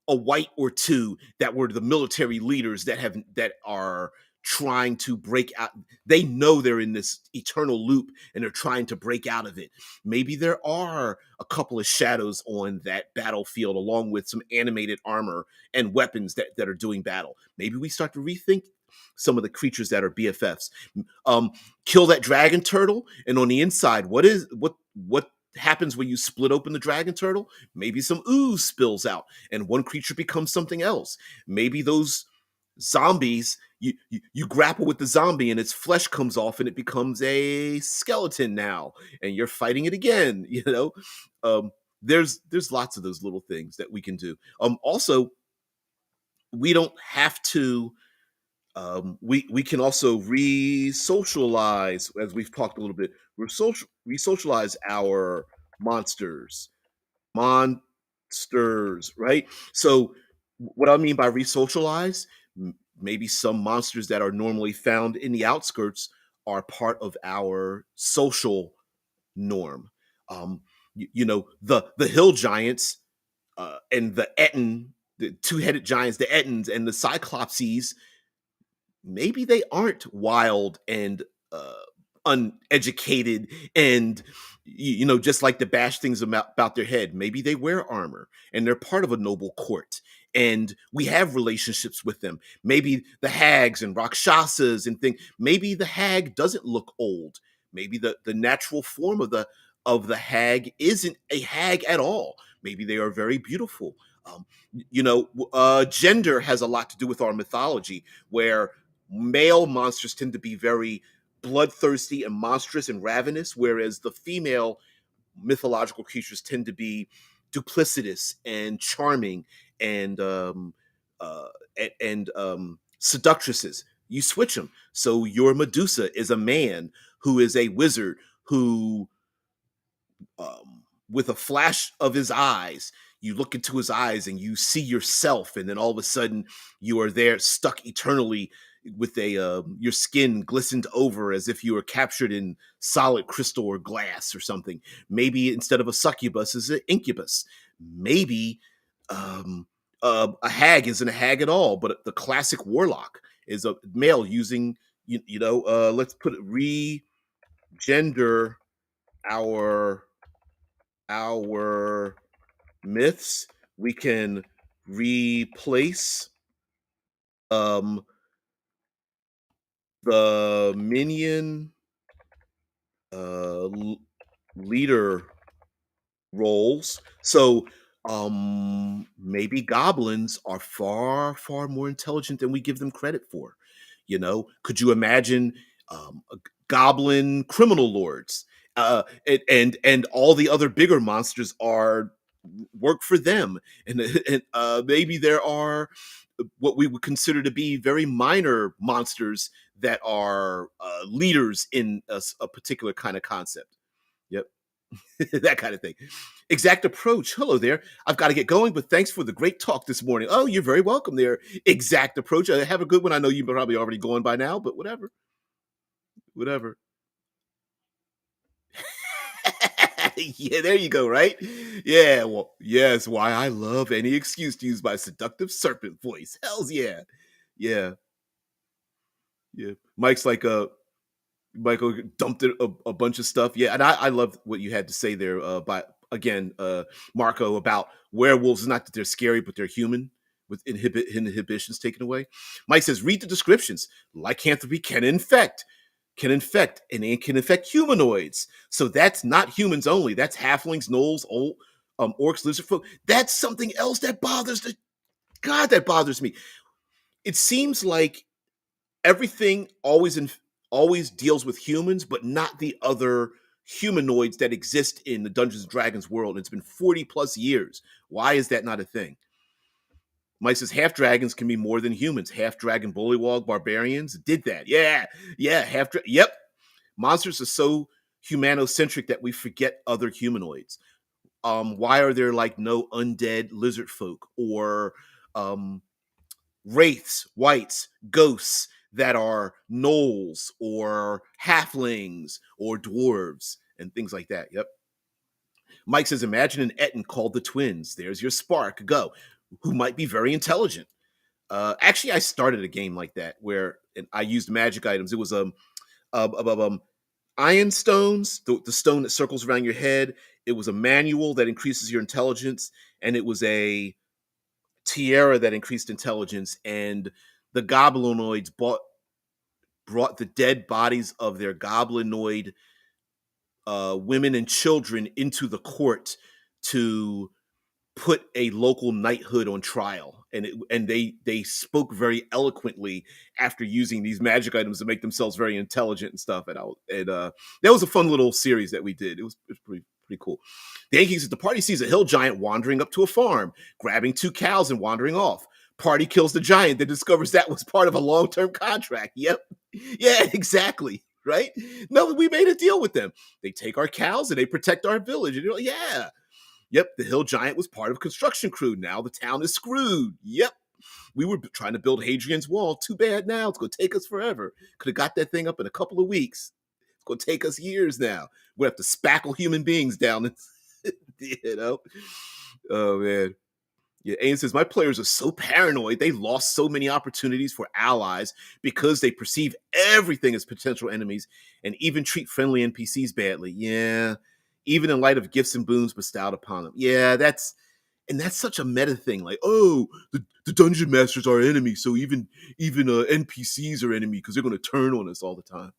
a white or two that were the military leaders that are trying to break out. They know they're in this eternal loop and they're trying to break out of it. Maybe there are a couple of shadows on that battlefield along with some animated armor and weapons that are doing battle. Maybe we start to rethink some of the creatures that are BFFs. Um, Kill that dragon turtle, and on the inside, what happens when you split open the dragon turtle? Maybe some ooze spills out, and one creature becomes something else. Maybe those zombies, you grapple with the zombie and its flesh comes off and it becomes a skeleton now, and you're fighting it again. Um, there's lots of those little things that we can do. Also, we don't have to. We can also re-socialize, as we've talked a little bit. Re-socialize our monsters, right? So, what I mean by re-socialize, maybe some monsters that are normally found in the outskirts are part of our social norm. The hill giants and the Etten. the two-headed giants, the Ettins and the Cyclopses, maybe they aren't wild and uh, uneducated and just like to bash things about their head. Maybe they wear armor and they're part of a noble court and we have relationships with them. Maybe the hags and rakshasas and things. Maybe the hag doesn't look old. Maybe the natural form of the hag isn't a hag at all. Maybe they are very beautiful. Gender has a lot to do with our mythology, where male monsters tend to be very bloodthirsty and monstrous and ravenous, whereas the female mythological creatures tend to be duplicitous and charming and uh, seductresses. You switch them. So your Medusa is a man who is a wizard who with a flash of his eyes, you look into his eyes and you see yourself, and then all of a sudden you are there, stuck eternally with your skin glistened over as if you were captured in solid crystal or glass or something. Maybe instead of a succubus is an incubus. Maybe um, a hag isn't a hag at all, but the classic warlock is a male using let's put it re-gender our our myths. We can replace um the minion leader roles. So maybe goblins are far far more intelligent than we give them credit for. Could you imagine goblin criminal lords? And all the other bigger monsters are work for them, and maybe there are what we would consider to be very minor monsters that are leaders in a particular kind of concept. Yep. That kind of thing. Exact approach. Hello there. I've got to get going, but thanks for the great talk this morning. Oh, you're very welcome there. Exact approach. Have a good one. I know you're probably already going by now, but whatever. Whatever. Yeah, there you go, right? Yeah, well, yes, why I love any excuse to use my seductive serpent voice. Hells yeah. Yeah, yeah. Mike's like Michael dumped a bunch of stuff. Yeah, and I love what you had to say there. By again, Marco, about werewolves. Not that they're scary, but they're human with inhibitions taken away. Mike says, read the descriptions. Lycanthropy can infect, and it can infect humanoids. So that's not humans only. That's halflings, gnolls, old orcs, lizard folk. That's something else that bothers the God. That bothers me. It seems like everything always deals with humans, but not the other humanoids that exist in the Dungeons and Dragons world. It's been 40 plus years. Why is that not a thing? Mike says half dragons can be more than humans. Half dragon bullywog barbarians did that. Yeah, yeah. Yep. Monsters are so humanocentric that we forget other humanoids. Why are there like no undead lizard folk or um, wraiths, wights, ghosts that are gnolls or halflings or dwarves and things like that. Yep. Mike says, imagine an Etten called the twins. There's your spark. Go. Who might be very intelligent. Actually, I started a game like that where I used magic items. It was iron stones, the stone that circles around your head. It was a manual that increases your intelligence, and it was a tiara that increased intelligence. And the goblinoids brought the dead bodies of their goblinoid women and children into the court to put a local knighthood on trial, and they spoke very eloquently after using these magic items to make themselves very intelligent and stuff. And that was a fun little series that we did. It was pretty cool. The Yankees at the party sees a hill giant wandering up to a farm, grabbing two cows and wandering off. Party kills the giant, then discovers that was part of a long-term contract. Yep. Yeah, exactly. Right? No, we made a deal with them. They take our cows and they protect our village. And you're like, yeah. Yep, the hill giant was part of a construction crew. Now the town is screwed. Yep. We were trying to build Hadrian's Wall. Too bad now. It's going to take us forever. Could have got that thing up in a couple of weeks. It's going to take us years now. We have to spackle human beings down. You know? Oh, man. Yeah, Aiden says my players are so paranoid they lost so many opportunities for allies because they perceive everything as potential enemies and even treat friendly NPCs badly. Yeah, even in light of gifts and boons bestowed upon them. Yeah, that's such a meta thing. Like, oh, the dungeon masters are enemies, so even NPCs are enemy because they're going to turn on us all the time.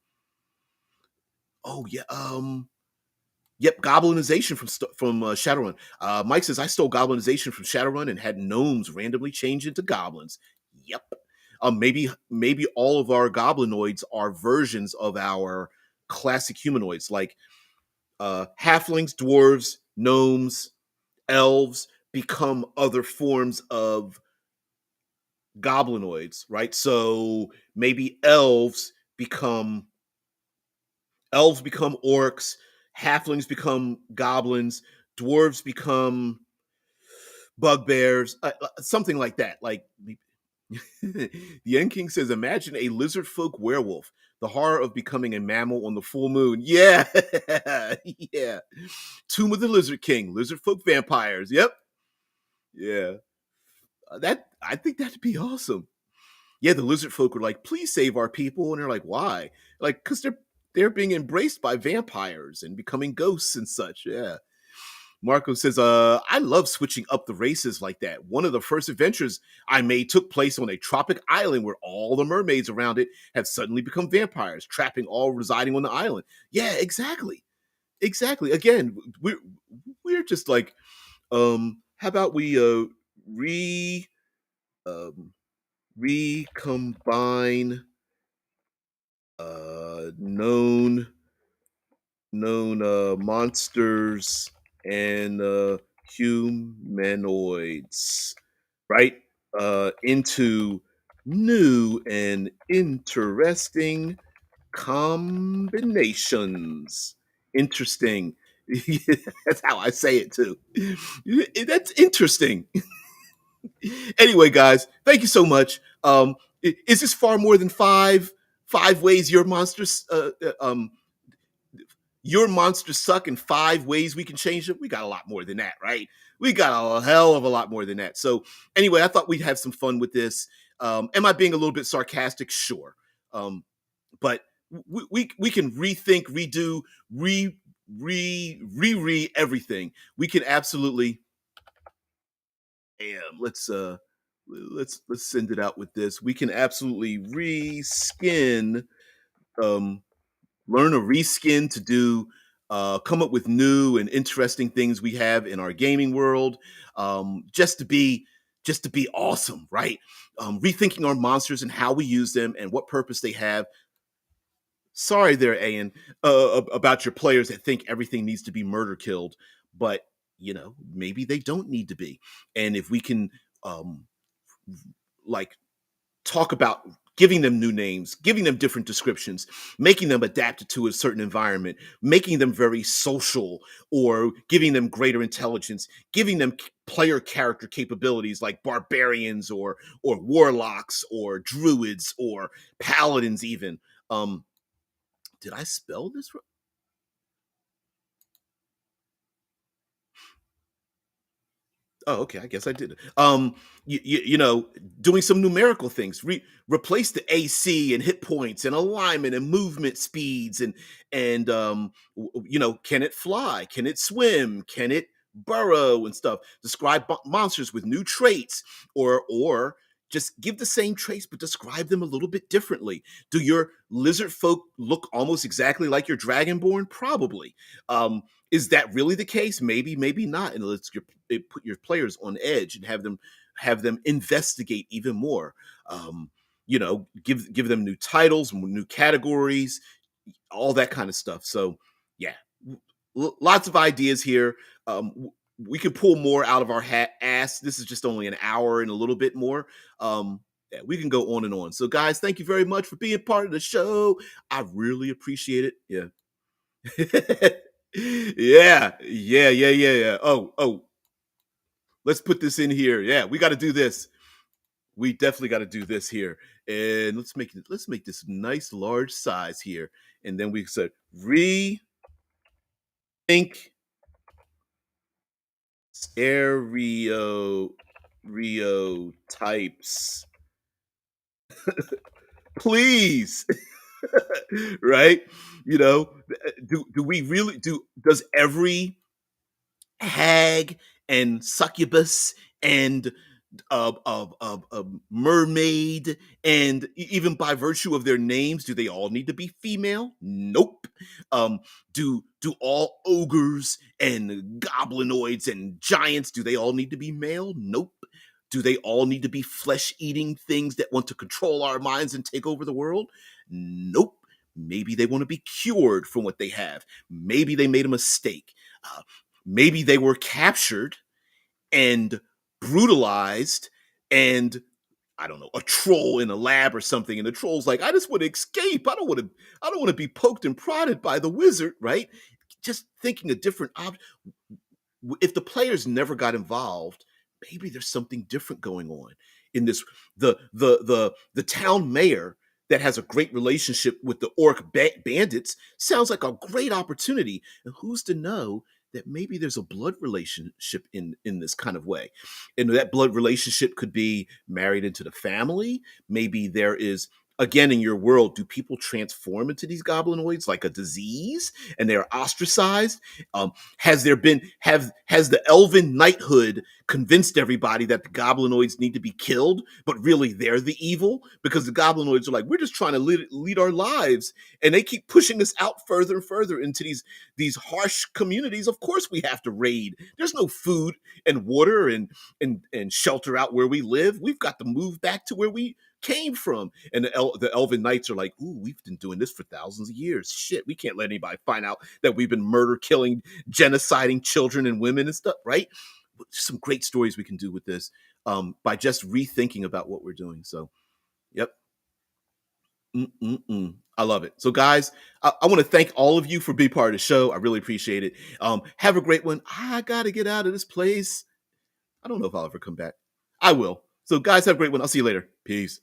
Oh yeah, yep, goblinization from Shadowrun. Mike says I stole goblinization from Shadowrun and had gnomes randomly change into goblins. Yep. Maybe all of our goblinoids are versions of our classic humanoids, like halflings, dwarves, gnomes, elves become other forms of goblinoids, right? So maybe elves become orcs, halflings become goblins, dwarves become bugbears, something like that. Like the Yen King says, imagine a lizard folk werewolf. The horror of becoming a mammal on the full moon. Yeah, yeah. Tomb of the Lizard King, lizard folk vampires. Yep, yeah. That I think that'd be awesome. Yeah, the lizard folk are like, please save our people, and they're like, why? Like, because they're being embraced by vampires and becoming ghosts and such. Yeah. Marco says, I love switching up the races like that. One of the first adventures I made took place on a tropic island where all the mermaids around it have suddenly become vampires, trapping all residing on the island. Yeah, exactly. Exactly. Again, we're just like, how about we re um recombine known monsters and humanoids, right? Into new and interesting combinations. Interesting. That's how I say it too. That's interesting. Anyway, guys, thank you so much. Is this far more than five ways your monsters suck in 5 ways we can change them? We got a lot more than that, right? We got a hell of a lot more than that. So anyway, I thought we'd have some fun with this. Am I being a little bit sarcastic? Sure. But we can rethink, redo, re everything. We can absolutely let's send it out with this. We can absolutely reskin, um, learn a reskin to do, come up with new and interesting things we have in our gaming world, just to be awesome, right? Rethinking our monsters and how we use them and what purpose they have. Sorry there, Ian, about your players that think everything needs to be murder killed, but maybe they don't need to be. And if we can, um, like, talk about giving them new names, giving them different descriptions, making them adapted to a certain environment, making them very social, or giving them greater intelligence, giving them player character capabilities like barbarians or warlocks or druids or paladins even. Um, did I spell this Oh, okay. I guess I did. Doing some numerical things. Replace the AC and hit points and alignment and movement speeds and can it fly? Can it swim? Can it burrow and stuff? Describe monsters with new traits, or just give the same traits but describe them a little bit differently. Do your lizard folk look almost exactly like your dragonborn? Probably. Is that really the case? Maybe, maybe not. And put your players on edge and have them investigate even more. Give them new titles, new categories, all that kind of stuff. So yeah, lots of ideas here. We could pull more out of our ass. This is just only an hour and a little bit more. Yeah, we can go on and on. So guys, thank you very much for being part of the show. I really appreciate it. Yeah. Yeah, yeah, yeah, yeah, yeah. Oh, let's put this in here. Yeah, we got to do this. We definitely got to do this here, and let's make this nice large size here, and then we said rethink stereo. Rio types, please. Right? You know, do we really do? Does every hag and succubus and a mermaid, and even by virtue of their names, do they all need to be female? Nope. Um, do all ogres and goblinoids and giants, do they all need to be male? Nope. Do they all need to be flesh eating things that want to control our minds and take over the world? Nope. Maybe they want to be cured from what they have. Maybe they made a mistake. Uh, Maybe they were captured and brutalized, and I don't know, a troll in a lab or something, and the troll's like, I just want to escape. I don't want to be poked and prodded by the wizard, right? Just thinking a different if the players never got involved, maybe there's something different going on in this. The town mayor that has a great relationship with the bandits sounds like a great opportunity. And who's to know that maybe there's a blood relationship in this kind of way, and that blood relationship could be married into the family. Maybe there is, again, in your world, do people transform into these goblinoids like a disease and they're ostracized? Has the elven knighthood convinced everybody that the goblinoids need to be killed, but really they're the evil, because the goblinoids are like, we're just trying to lead our lives, and they keep pushing us out further and further into these harsh communities. Of course we have to raid. There's no food and water and shelter out where we live. We've got to move back to where we came from. And the elven knights are like, ooh, we've been doing this for thousands of years. Shit, we can't let anybody find out that we've been murder killing, genociding children and women and stuff, right? Some great stories we can do with this, by just rethinking about what we're doing. So, yep. Mm-mm-mm. I love it. So, guys, I want to thank all of you for being part of the show. I really appreciate it. Have a great one. I got to get out of this place. I don't know if I'll ever come back. I will. So, guys, have a great one. I'll see you later. Peace.